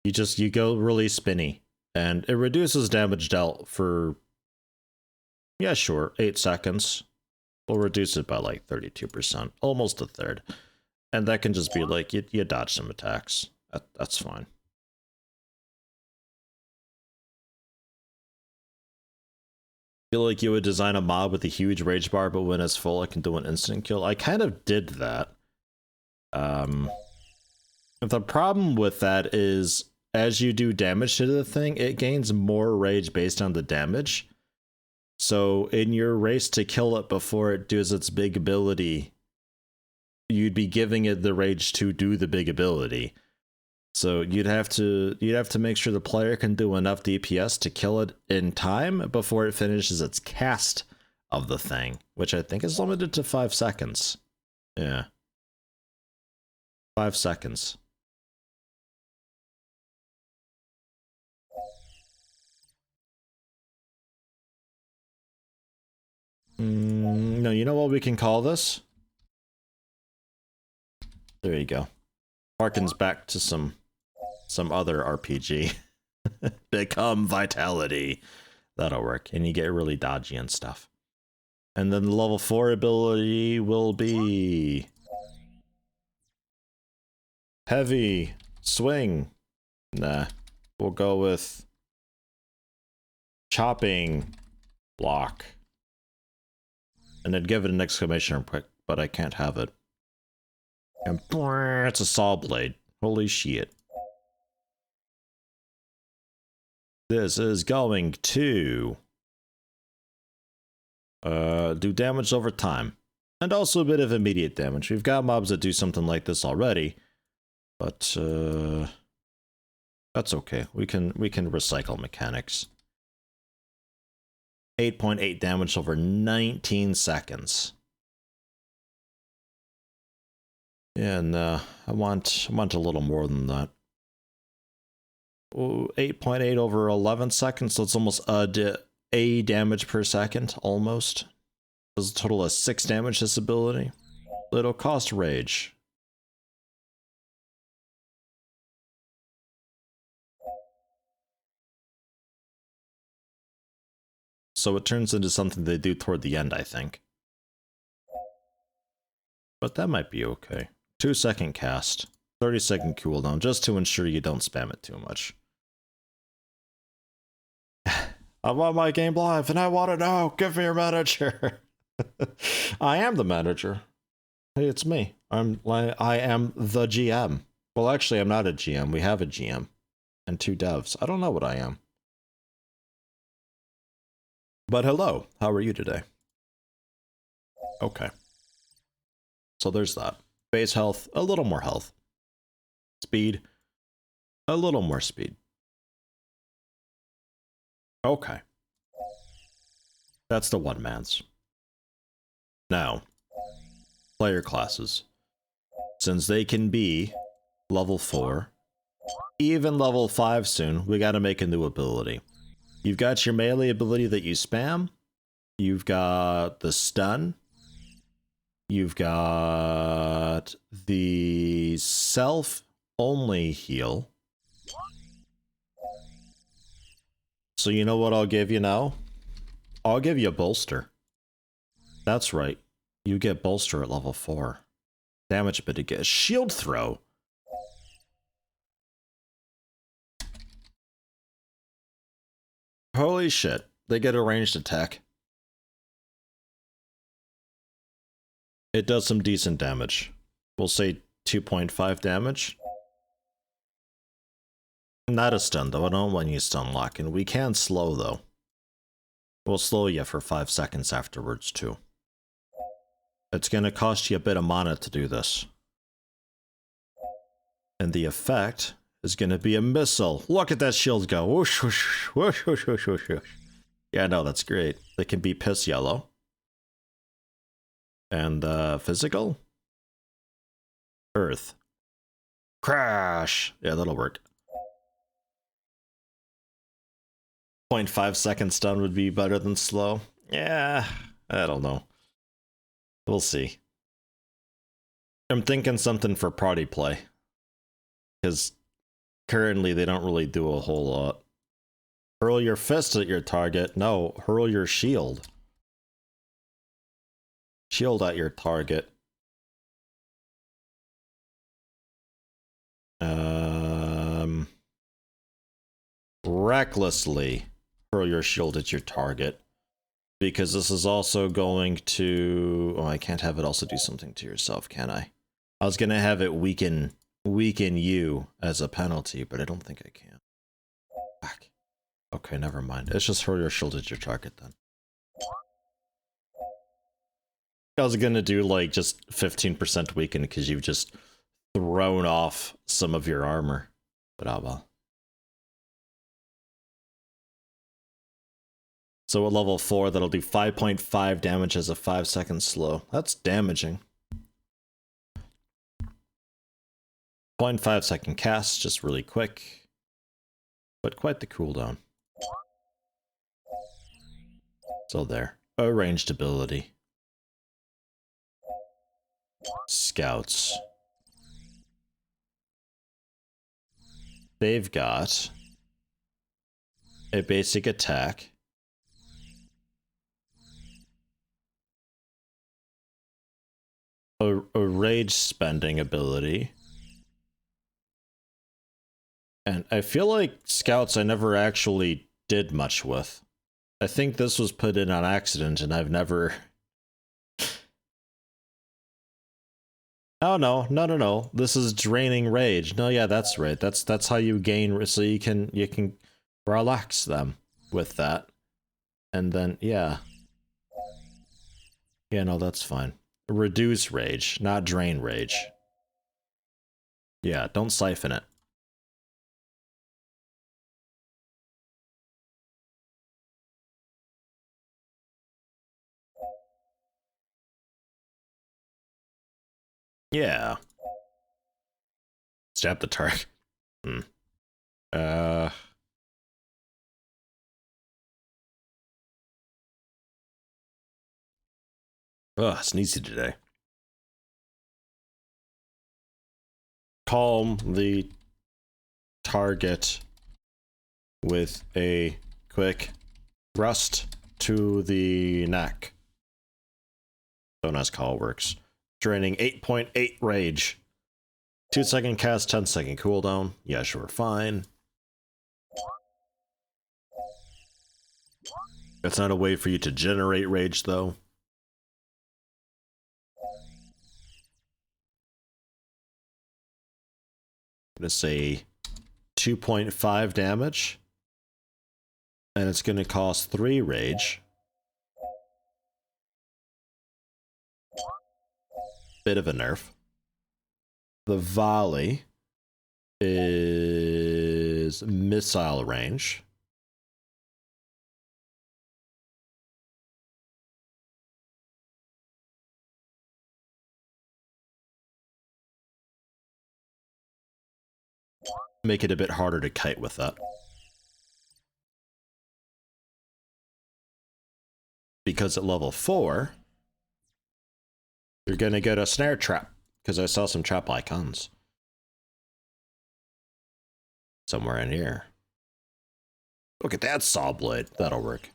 You go really spinny, and it reduces damage dealt for, yeah, sure, 8 seconds. We'll reduce it by like 32%, almost a third. And that can just be like, you dodge some attacks. That's fine. Feel like you would design a mob with a huge rage bar, but when it's full, it can do an instant kill. I kind of did that. The problem with that is, as you do damage to the thing, it gains more rage based on the damage. So in your race to kill it before it does its big ability, you'd be giving it the rage to do the big ability. So you'd have to make sure the player can do enough DPS to kill it in time before it finishes its cast of the thing, which I think is limited to 5 seconds. Yeah. 5 seconds. No, you know what we can call this? There you go. Harkens back to some other RPG. Become Vitality. That'll work. And you get really dodgy and stuff. And then the level 4 ability will be Heavy Swing. Nah. We'll go with Chopping Block. And then give it an exclamation quick, but I can't have it. And it's a saw blade. Holy shit. This is going to do damage over time. And also a bit of immediate damage. We've got mobs that do something like this already. But that's okay. We can recycle mechanics. 8.8 damage over 19 seconds. And I want a little more than that. 8.8 over 11 seconds, so it's almost a damage per second, almost. There's a total of 6 damage this ability. It'll cost rage. So it turns into something they do toward the end, I think. But that might be okay. 2-second cast, 30-second cooldown, just to ensure you don't spam it too much. I want my game live and I want to know. Give me your manager. I am the manager. Hey, it's me. I am the GM. Well, actually, I'm not a GM. We have a GM and 2 devs. I don't know what I am. But hello, how are you today? Okay. So there's that. Base health, a little more health. Speed, a little more speed. Okay. That's the one man's. Now, player classes. Since they can be level 4, even level 5 soon, we gotta make a new ability. You've got your melee ability that you spam. You've got the stun. You've got the self-only heal. So you know what I'll give you now? I'll give you a bolster. That's right. You get bolster at level 4. Damage mitigate. Shield throw. Holy shit. They get a ranged attack. It does some decent damage. We'll say 2.5 damage. Not a stun though. I don't want you stun locking. We can slow though. We'll slow you for 5 seconds afterwards too. It's gonna cost you a bit of mana to do this. And the effect is gonna be a missile. Look at that shield go. Whoosh, whoosh, whoosh, whoosh, whoosh, whoosh, whoosh. Yeah, no, that's great. They can be piss yellow. And physical? Earth. Crash! Yeah, that'll work. 0.5 second stun would be better than slow. Yeah, I don't know. We'll see. I'm thinking something for party play. Because currently they don't really do a whole lot. Hurl your fist at your target. No, hurl your shield. Shield at your target. Recklessly hurl your shield at your target. Because this is also going to... Oh, I can't have it also do something to yourself, can I? I was gonna have it weaken you as a penalty, but I don't think I can. Fuck. Okay, never mind. It's just hurl your shield at your target then. I was gonna do like just 15% weaken because you've just thrown off some of your armor. But oh well. So at level 4, that'll do 5.5 damage as a 5-second slow. That's damaging. 0.5 second cast, just really quick. But quite the cooldown. So there. A ranged ability. Scouts. They've got a basic attack. A rage spending ability. And I feel like scouts I never actually did much with. I think this was put in on accident and I've never... Oh no. This is draining rage. No, yeah, that's right. That's how you gain, so you can relax them with that. And then yeah. Yeah, no, that's fine. Reduce rage, not drain rage. Yeah, don't siphon it. Yeah. Stab the target. Ugh, sneezy today. Calm the target with a quick thrust to the neck. Don't ask how it works. Draining 8.8 rage. 2-second cast, 10-second cooldown. Yeah, sure, fine. It's not a way for you to generate rage, though. I'm gonna say 2.5 damage. And it's gonna cost 3 rage. Bit of a nerf. The volley is missile range. Make it a bit harder to kite with that. Because at level 4, you're gonna get a snare trap. Because I saw some trap icons. Somewhere in here. Look at that saw blade. That'll work.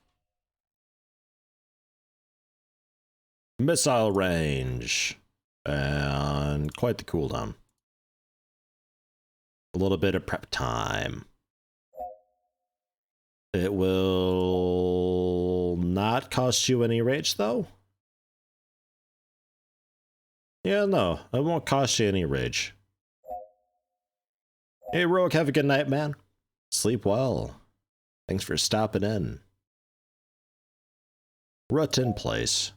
Missile range. And quite the cooldown. A little bit of prep time. It will not cost you any rage, though. Yeah, no, it won't cost you any rage. Hey, Rogue, have a good night, man. Sleep well. Thanks for stopping in. Rut in place.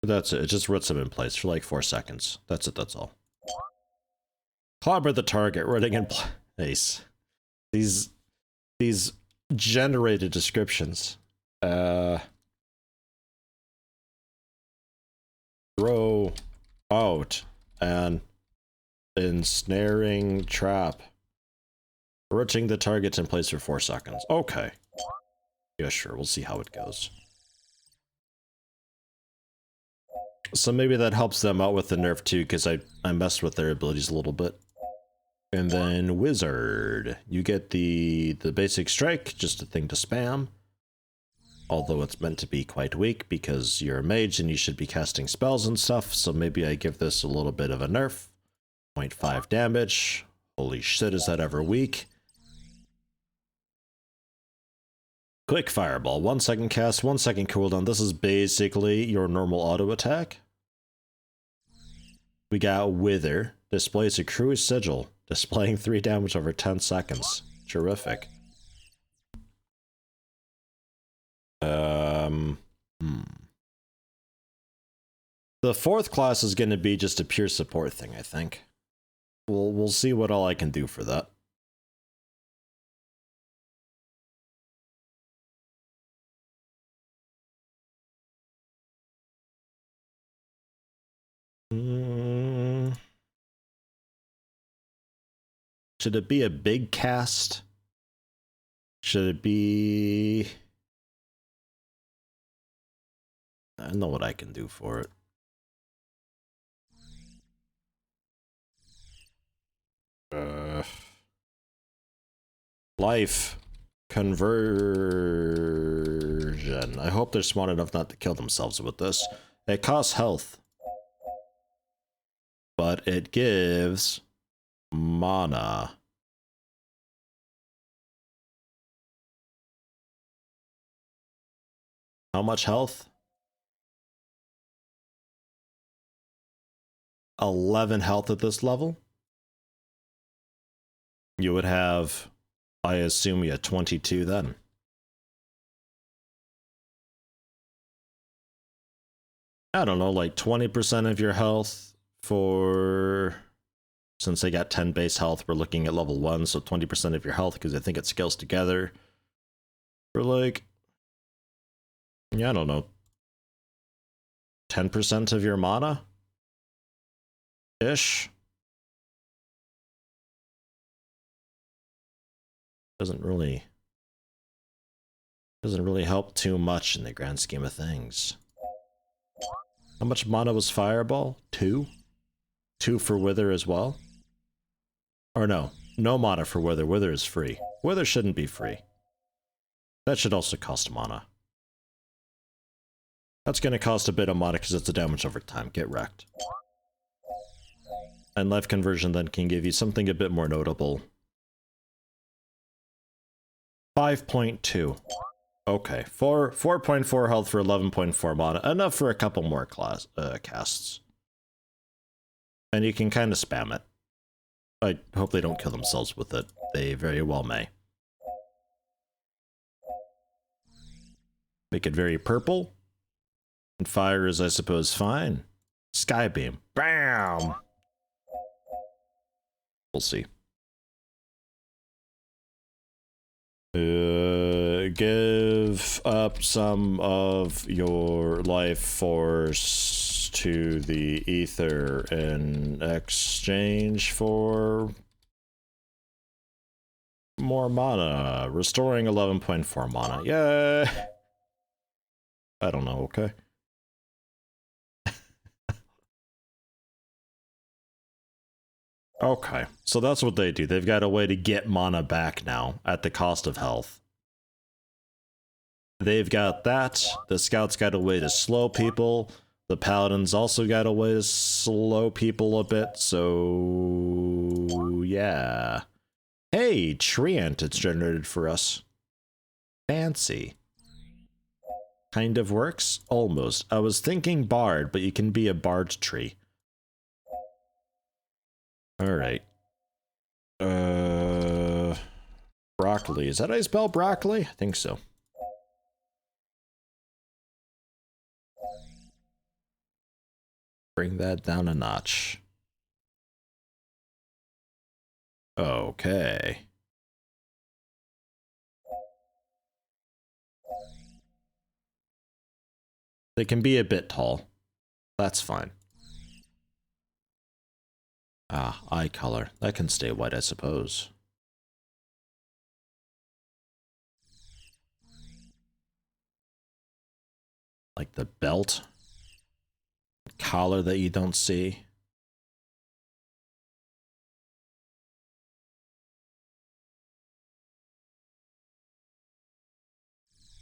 That's it. It just roots them in place for like 4 seconds. That's it. That's all. Clobber the target. Rooting in place. These generated descriptions. Throw out an ensnaring trap. Rooting the target in place for 4 seconds. Okay. Yeah, sure. We'll see how it goes. So maybe that helps them out with the nerf too, because I messed with their abilities a little bit. And then Wizard. You get the basic strike, just a thing to spam. Although it's meant to be quite weak because you're a mage and you should be casting spells and stuff, so maybe I give this a little bit of a nerf. 0.5 damage. Holy shit, is that ever weak? Quick Fireball, 1 second cast, 1 second cooldown. This is basically your normal auto attack. We got Wither, displays a cruise sigil, displaying 3 damage over 10 seconds. Terrific. The 4th class is going to be just a pure support thing, I think. We'll see what all I can do for that. Should it be a big cast? Should it be... I know what I can do for it. Life conversion. I hope they're smart enough not to kill themselves with this. It costs health, but it gives mana. How much health? 11 health at this level. You would have, I assume, you had 22 then. I don't know, like 20% of your health for... Since they got 10 base health, we're looking at level 1, so 20% of your health, because I think it scales together. For like... Yeah, I don't know. 10% of your mana? Ish. Doesn't really help too much in the grand scheme of things. How much mana was Fireball? 2? 2 for Wither as well? Or no, no mana for Wither. Wither is free. Wither shouldn't be free. That should also cost mana. That's going to cost a bit of mana because it's a damage over time. Get wrecked. And life conversion then can give you something a bit more notable. 5.2. Okay, 4.4 health for 11.4 mana. Enough for a couple more casts. And you can kind of spam it. I hope they don't kill themselves with it. They very well may. Make it very purple. And fire is, I suppose, fine. Skybeam. Bam! We'll see. Give up some of your life force to the ether in exchange for more mana. Restoring 11.4 mana. Yeah. I don't know, okay. Okay, so that's what they do. They've got a way to get mana back now at the cost of health. They've got that. The scouts got a way to slow people. The paladins also got a way to slow people a bit, so yeah. Hey, Treant, it's generated for us. Fancy. Kind of works? Almost. I was thinking bard, but you can be a bard tree. Alright. Broccoli. Is that how you spell broccoli? I think so. Bring that down a notch. Okay. They can be a bit tall. That's fine. Ah, eye color. That can stay white, I suppose. Like the belt. Collar that you don't see.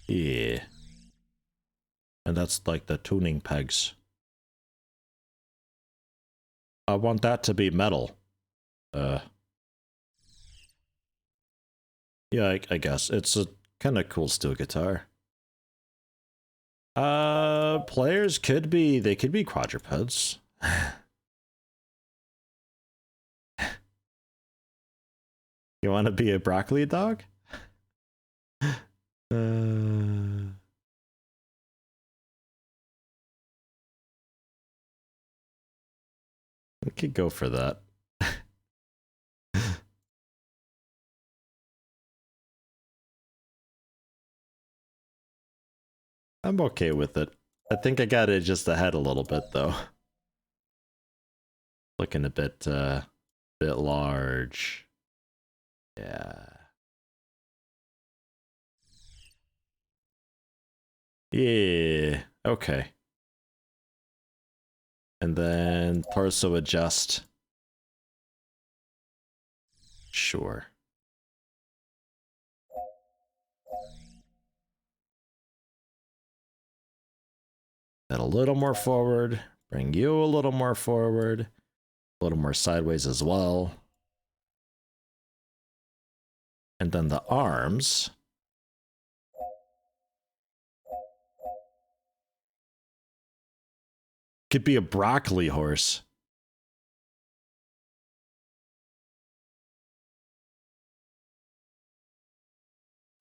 Yeah. And that's like the tuning pegs. I want that to be metal. Yeah, I guess. It's a kind of cool steel guitar. Players could be, they could be quadrupeds. You want to be a broccoli dog? We could go for that. I'm okay with it. I think I got it just ahead a little bit though. Looking a bit large. Yeah. Yeah. Okay. And then torso adjust. Sure. Then a little more forward. Bring you a little more forward. A little more sideways as well. And then the arms. Could be a broccoli horse.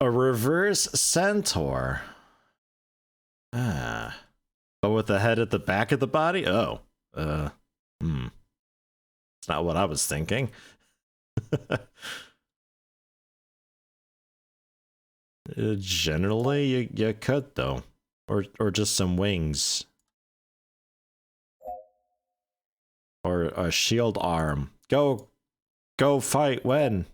A reverse centaur. Ah. But with the head at the back of the body? Oh. It's not what I was thinking. Generally, you could, though. Or just some wings. Or a shield arm. Go fight when?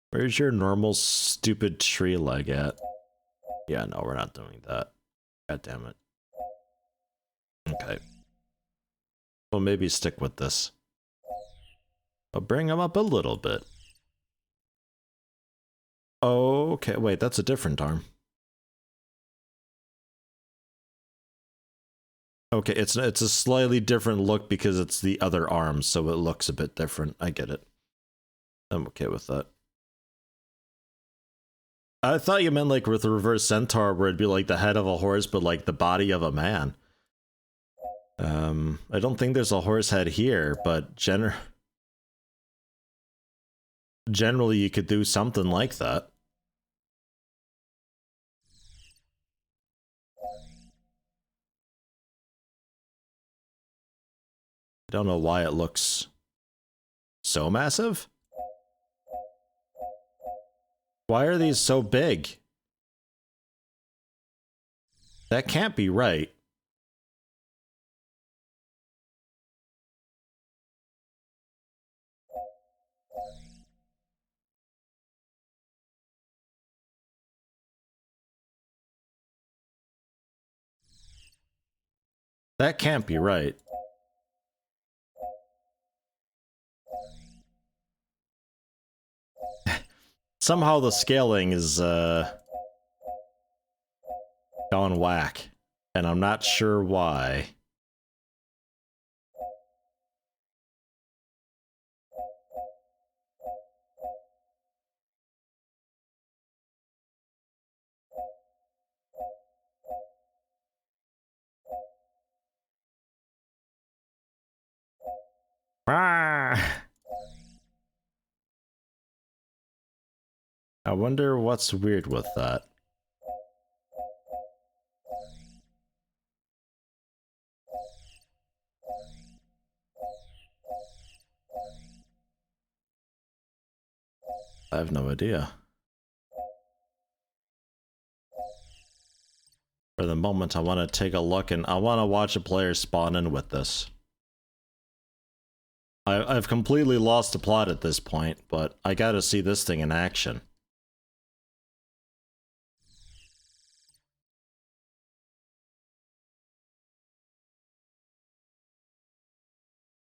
Where's your normal stupid tree leg at? Yeah, no, we're not doing that. God damn it. Okay. Well, maybe stick with this. I'll bring him up a little bit. Okay, wait, that's a different arm. Okay, it's a slightly different look because it's the other arm, so it looks a bit different. I get it. I'm okay with that. I thought you meant like with the reverse centaur where it'd be like the head of a horse but like the body of a man. I don't think there's a horse head here, but generally you could do something like that. I don't know why it looks so massive. Why are these so big? That can't be right. That can't be right. Somehow the scaling is gone whack, and I'm not sure why. Ah! I wonder what's weird with that. I have no idea. For the moment, I want to take a look and I want to watch a player spawn in with this. I've completely lost the plot at this point, but I gotta see this thing in action.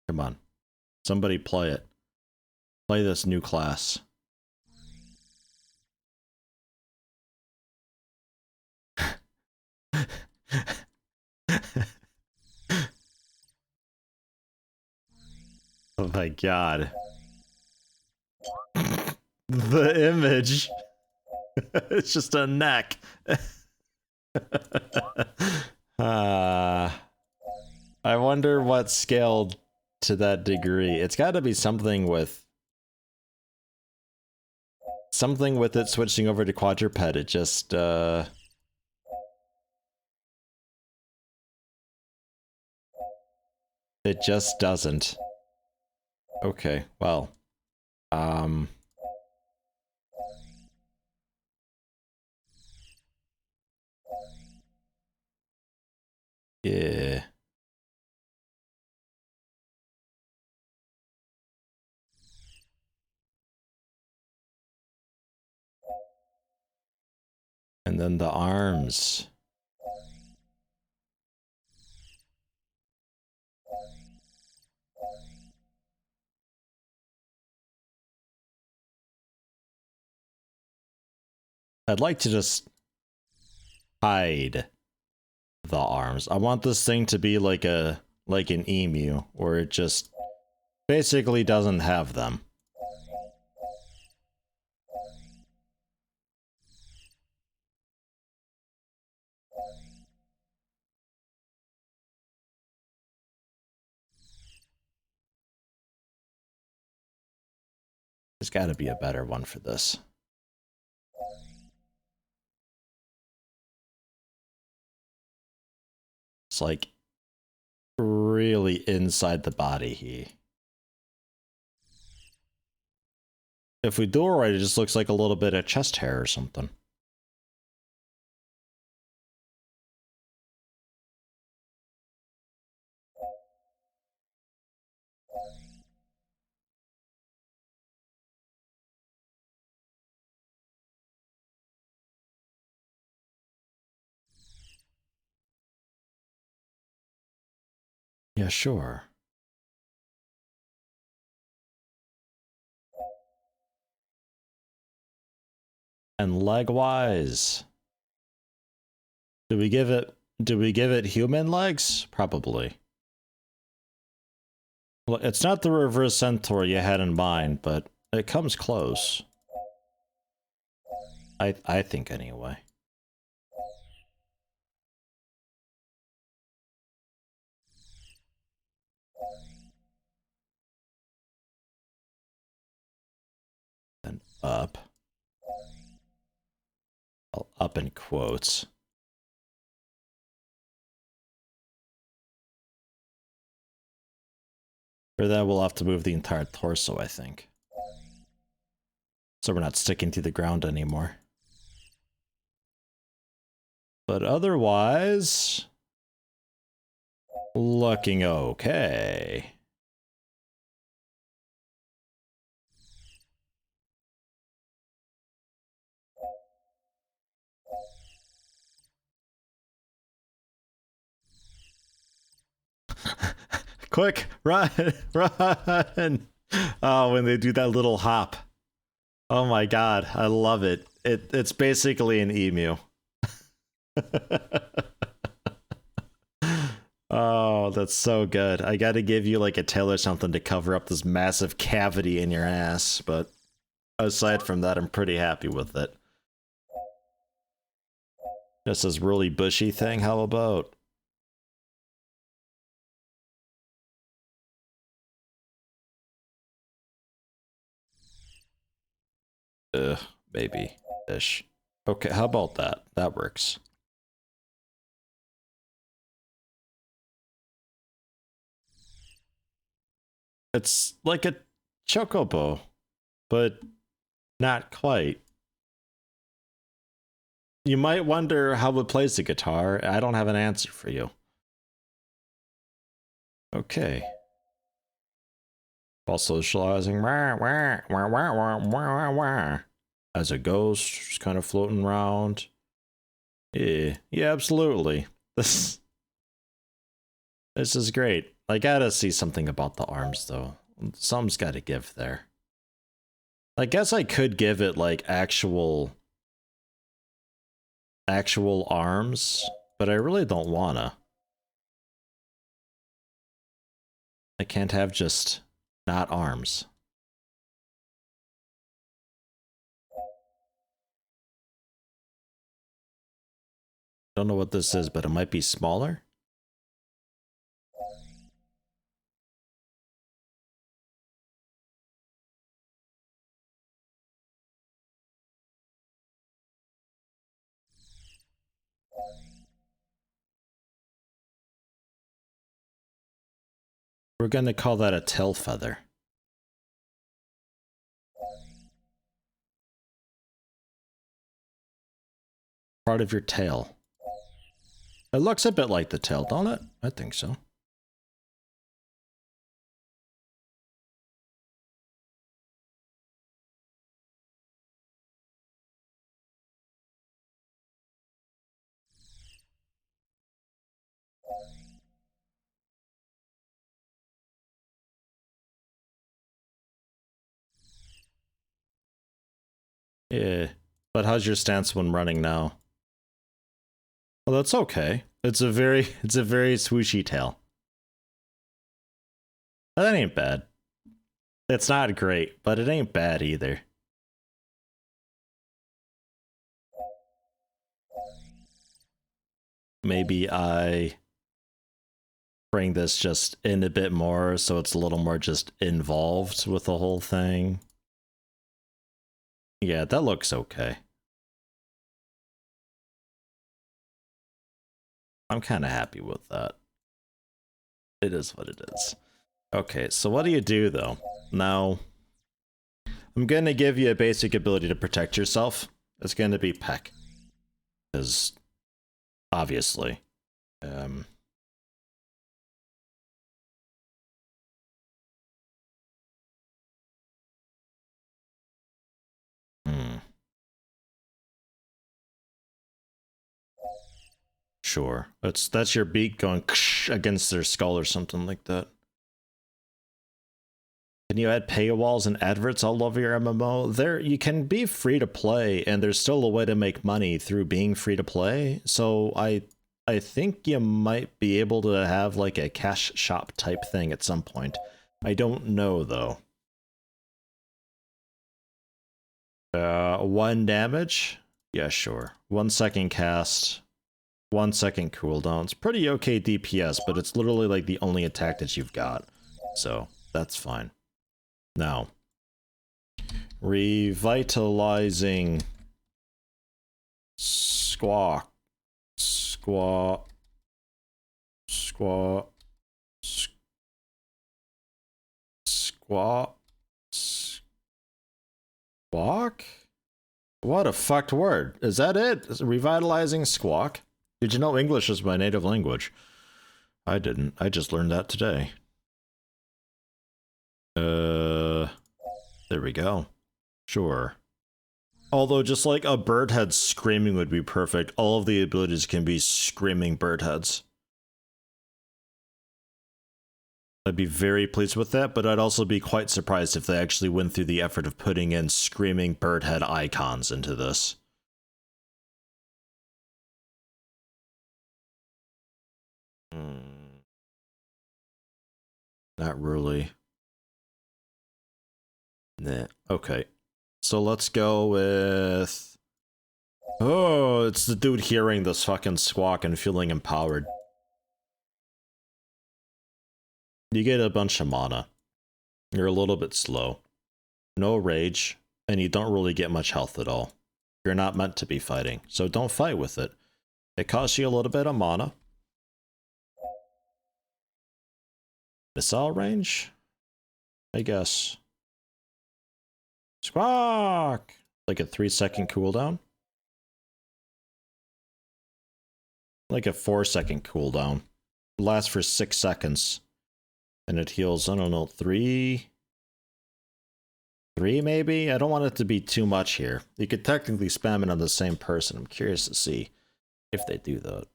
Come on. Somebody play it. Play this new class. Oh my god. The image. It's just a neck. I wonder what scaled to that degree. It's got to be something with it switching over to quadruped. It just doesn't. Okay, well. Yeah. And then the arms. I'd like to just hide the arms. I want this thing to be like an emu, where it just basically doesn't have them. There's got to be a better one for this. It's like really inside the body here. If we do it right, it just looks like a little bit of chest hair or something. Yeah, sure. And leg-wise, do we give it human legs? Probably. Well, it's not the reverse centaur you had in mind, but it comes close. I think anyway. And up. Well, up in quotes. For that, we'll have to move the entire torso, I think. So we're not sticking to the ground anymore. But otherwise, looking okay. Quick, run, run! Oh, when they do that little hop. Oh my god, I love it. It's basically an emu. Oh, that's so good. I gotta give you like a tail or something to cover up this massive cavity in your ass, but aside from that, I'm pretty happy with it. Just this really bushy thing, how about? Maybe. Ish. Okay, how about that? That works. It's like a chocobo, but not quite. You might wonder how it plays the guitar. I don't have an answer for you. Okay. While socializing, as a ghost, just kind of floating around. Yeah, absolutely. This is great. I gotta see something about the arms though. Something's gotta give there. I guess I could give it like actual arms, but I really don't wanna. I can't have just not arms. Don't know what this is, but it might be smaller. We're gonna call that a tail feather. Part of your tail. It looks a bit like the tail, don't it? I think so. Yeah. But how's your stance when running now? Well, that's okay. It's a very swooshy tail. That ain't bad. It's not great, but it ain't bad either. Maybe I bring this just in a bit more so it's a little more just involved with the whole thing. Yeah, that looks okay. I'm kind of happy with that. It is what it is. Okay, so what do you do though? Now, I'm going to give you a basic ability to protect yourself. It's going to be peck. Because, obviously. Hmm. Sure. That's your beak going against their skull or something like that. Can you add paywalls and adverts all over your MMO? There, you can be free to play, and there's still a way to make money through being free to play. So I think you might be able to have like a cash shop type thing at some point. I don't know though. 1 damage? Yeah, sure. 1 second cast. 1 second cooldown. It's pretty okay DPS, but it's literally like the only attack that you've got. So, that's fine. Now, revitalizing squawk. Squawk. Squawk. Squawk. Squawk? What a fucked word. Is that it? Revitalizing squawk? Did you know English is my native language? I didn't. I just learned that today. There we go. Sure. Although just like a bird head screaming would be perfect. All of the abilities can be screaming bird heads. I'd be very pleased with that, but I'd also be quite surprised if they actually went through the effort of putting in screaming bird head icons into this. Not really. Nah. Okay. So let's go with... Oh, it's the dude hearing this fucking squawk and feeling empowered. You get a bunch of mana. You're a little bit slow. No rage, and you don't really get much health at all. You're not meant to be fighting, so don't fight with it. It costs you a little bit of mana. Missile range? I guess. Squawk! Like a 3-second cooldown? Like a 4-second cooldown. It lasts for 6 seconds. And it heals, I don't know, 3 maybe? I don't want it to be too much here. You could technically spam it on the same person. I'm curious to see if they do that.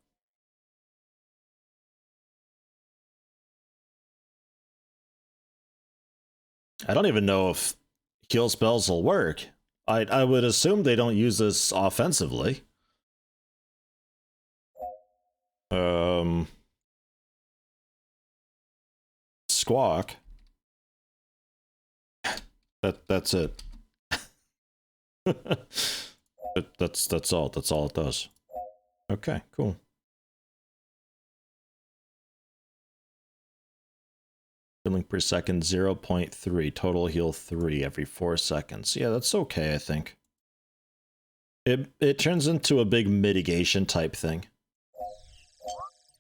I don't even know if heal spells will work. I would assume they don't use this offensively. Squawk. That's it. That's all it does. Okay, cool. Healing per second 0.3, total heal 3 every 4 seconds. Yeah, that's okay, I think. It turns into a big mitigation type thing.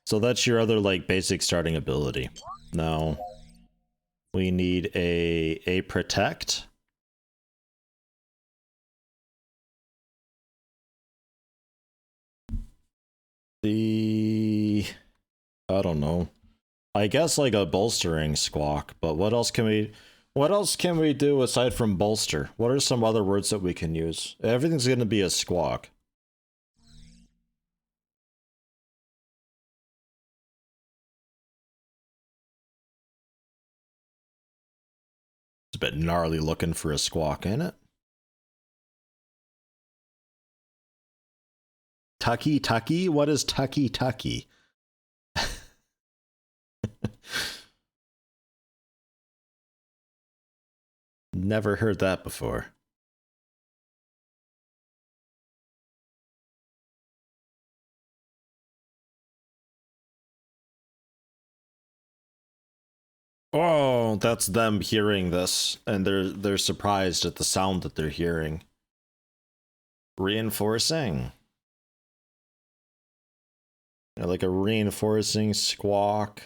So that's your other like basic starting ability. Now we need a protect. I don't know. I guess like a bolstering squawk, but what else can we do aside from bolster? What are some other words that we can use? Everything's going to be a squawk. It's a bit gnarly looking for a squawk, ain't it? Tucky Tucky? What is Tucky Tucky? Never heard that before. Oh, that's them hearing this, and they're surprised at the sound that they're hearing. Reinforcing. Yeah, like a reinforcing squawk.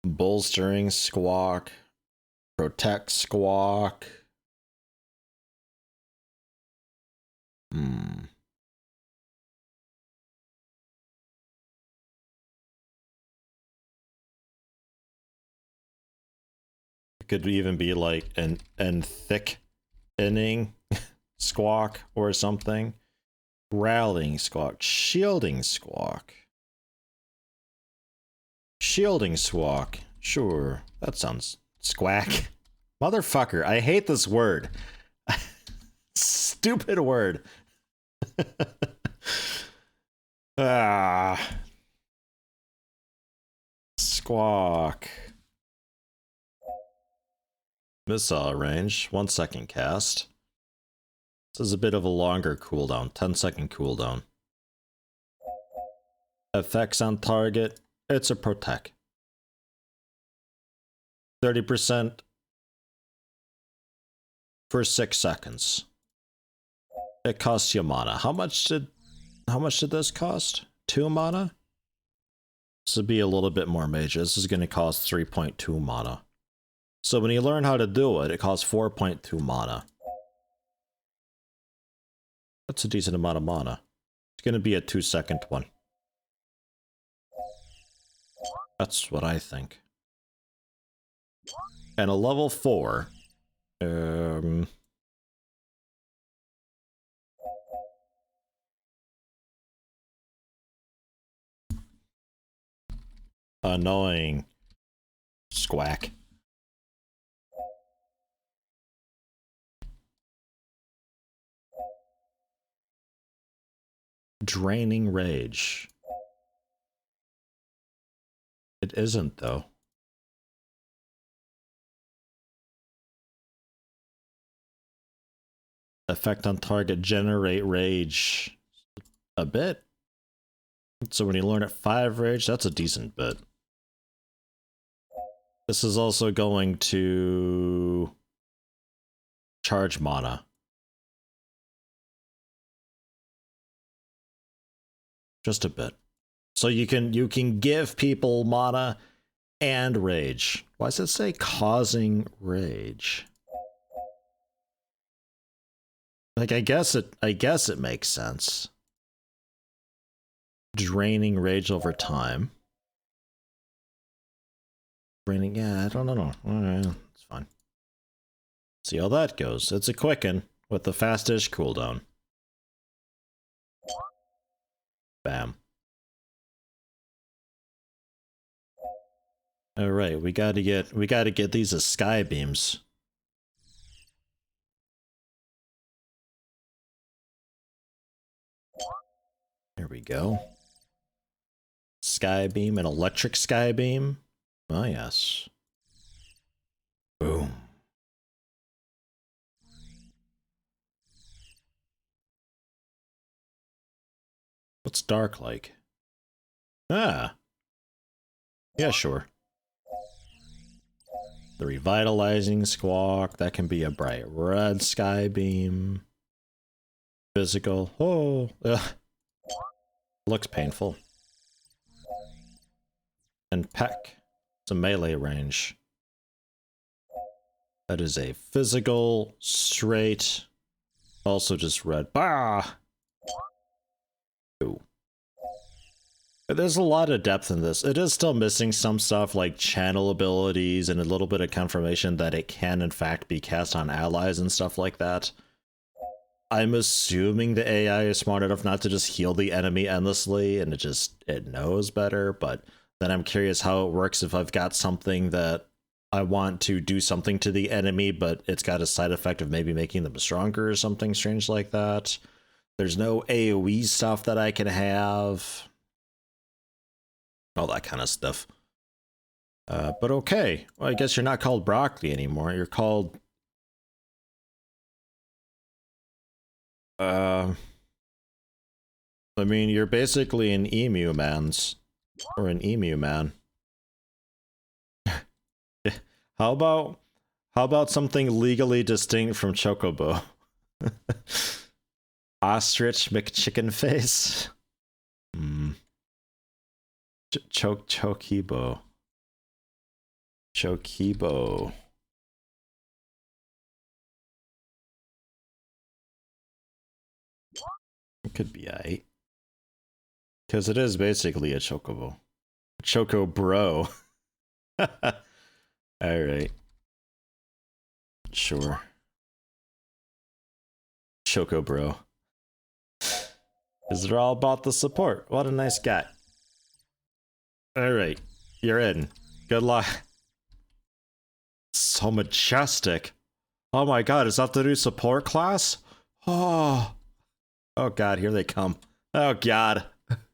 Bolstering squawk. Protect squawk. It could even be like an thick inning squawk or something. Rallying squawk. Shielding squawk. Shielding squawk. Sure. That sounds... Squack. Motherfucker, I hate this word. Stupid word. Ah. Squawk. Missile range. 1 second cast. This is a bit of a longer cooldown. 10-second cooldown. Effects on target. It's a protect. 30% for 6 seconds. It costs you mana. How much did this cost? 2 mana? This would be a little bit more major. This is going to cost 3.2 mana. So when you learn how to do it, it costs 4.2 mana. That's a decent amount of mana. It's going to be a 2-second one. That's what I think. And a level 4. Annoying. Squack. Draining rage. It isn't, though. Effect on target, generate rage. A bit. So when you learn at 5 rage, that's a decent bit. This is also going to charge mana. Just a bit. So you can give people mana and rage. Why does it say causing rage? Like I guess it makes sense. Draining rage over time. Draining, yeah, I don't know. Alright, it's fine. See how that goes. It's a quicken with the fastest cooldown. Bam. Alright, we gotta get these as sky beams. There we go. Sky beam, an electric sky beam. Oh yes. Boom. What's dark like? Ah. Yeah, sure. The revitalizing squawk, that can be a bright red sky beam. Physical. Oh, ugh. Looks painful. And peck. It's a melee range. That is a physical, straight, also just red. Bah! Ooh. There's a lot of depth in this. It is still missing some stuff like channel abilities and a little bit of confirmation that it can in fact be cast on allies and stuff like that. I'm assuming the AI is smart enough not to just heal the enemy endlessly and it knows better, but then I'm curious how it works if I've got something that I want to do something to the enemy, but it's got a side effect of maybe making them stronger or something strange like that. There's no AoE stuff that I can have. All that kind of stuff. But okay. Well, I guess you're not called broccoli anymore. You're called... I mean, you're basically an emu man's. Or an emu man. How about something legally distinct from Chocobo? Ostrich McChickenface? Chokibo. Chokibo. It could be aight. Because it is basically a chocobo. Choco bro. Alright. Sure. Choco bro. Because they're all about the support. What a nice guy. Alright, you're in. Good luck. So majestic. Oh my god, is that the new support class? Oh. Oh god, here they come. Oh god,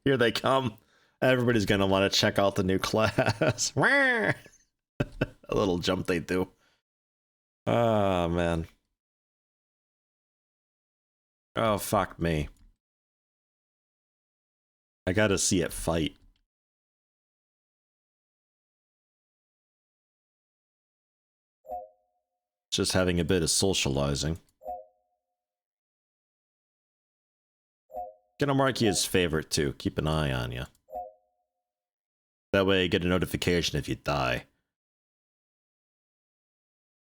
here they come. Everybody's gonna want to check out the new class. A little jump they do. Oh man. Oh fuck me. I gotta see it fight. Just having a bit of socializing. Gonna mark you as favorite too. Keep an eye on you. That way you get a notification if you die.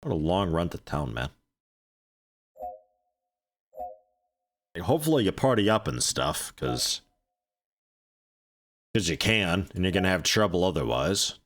What a long run to town, man. Hopefully you party up and stuff, because you can, and you're gonna have trouble otherwise.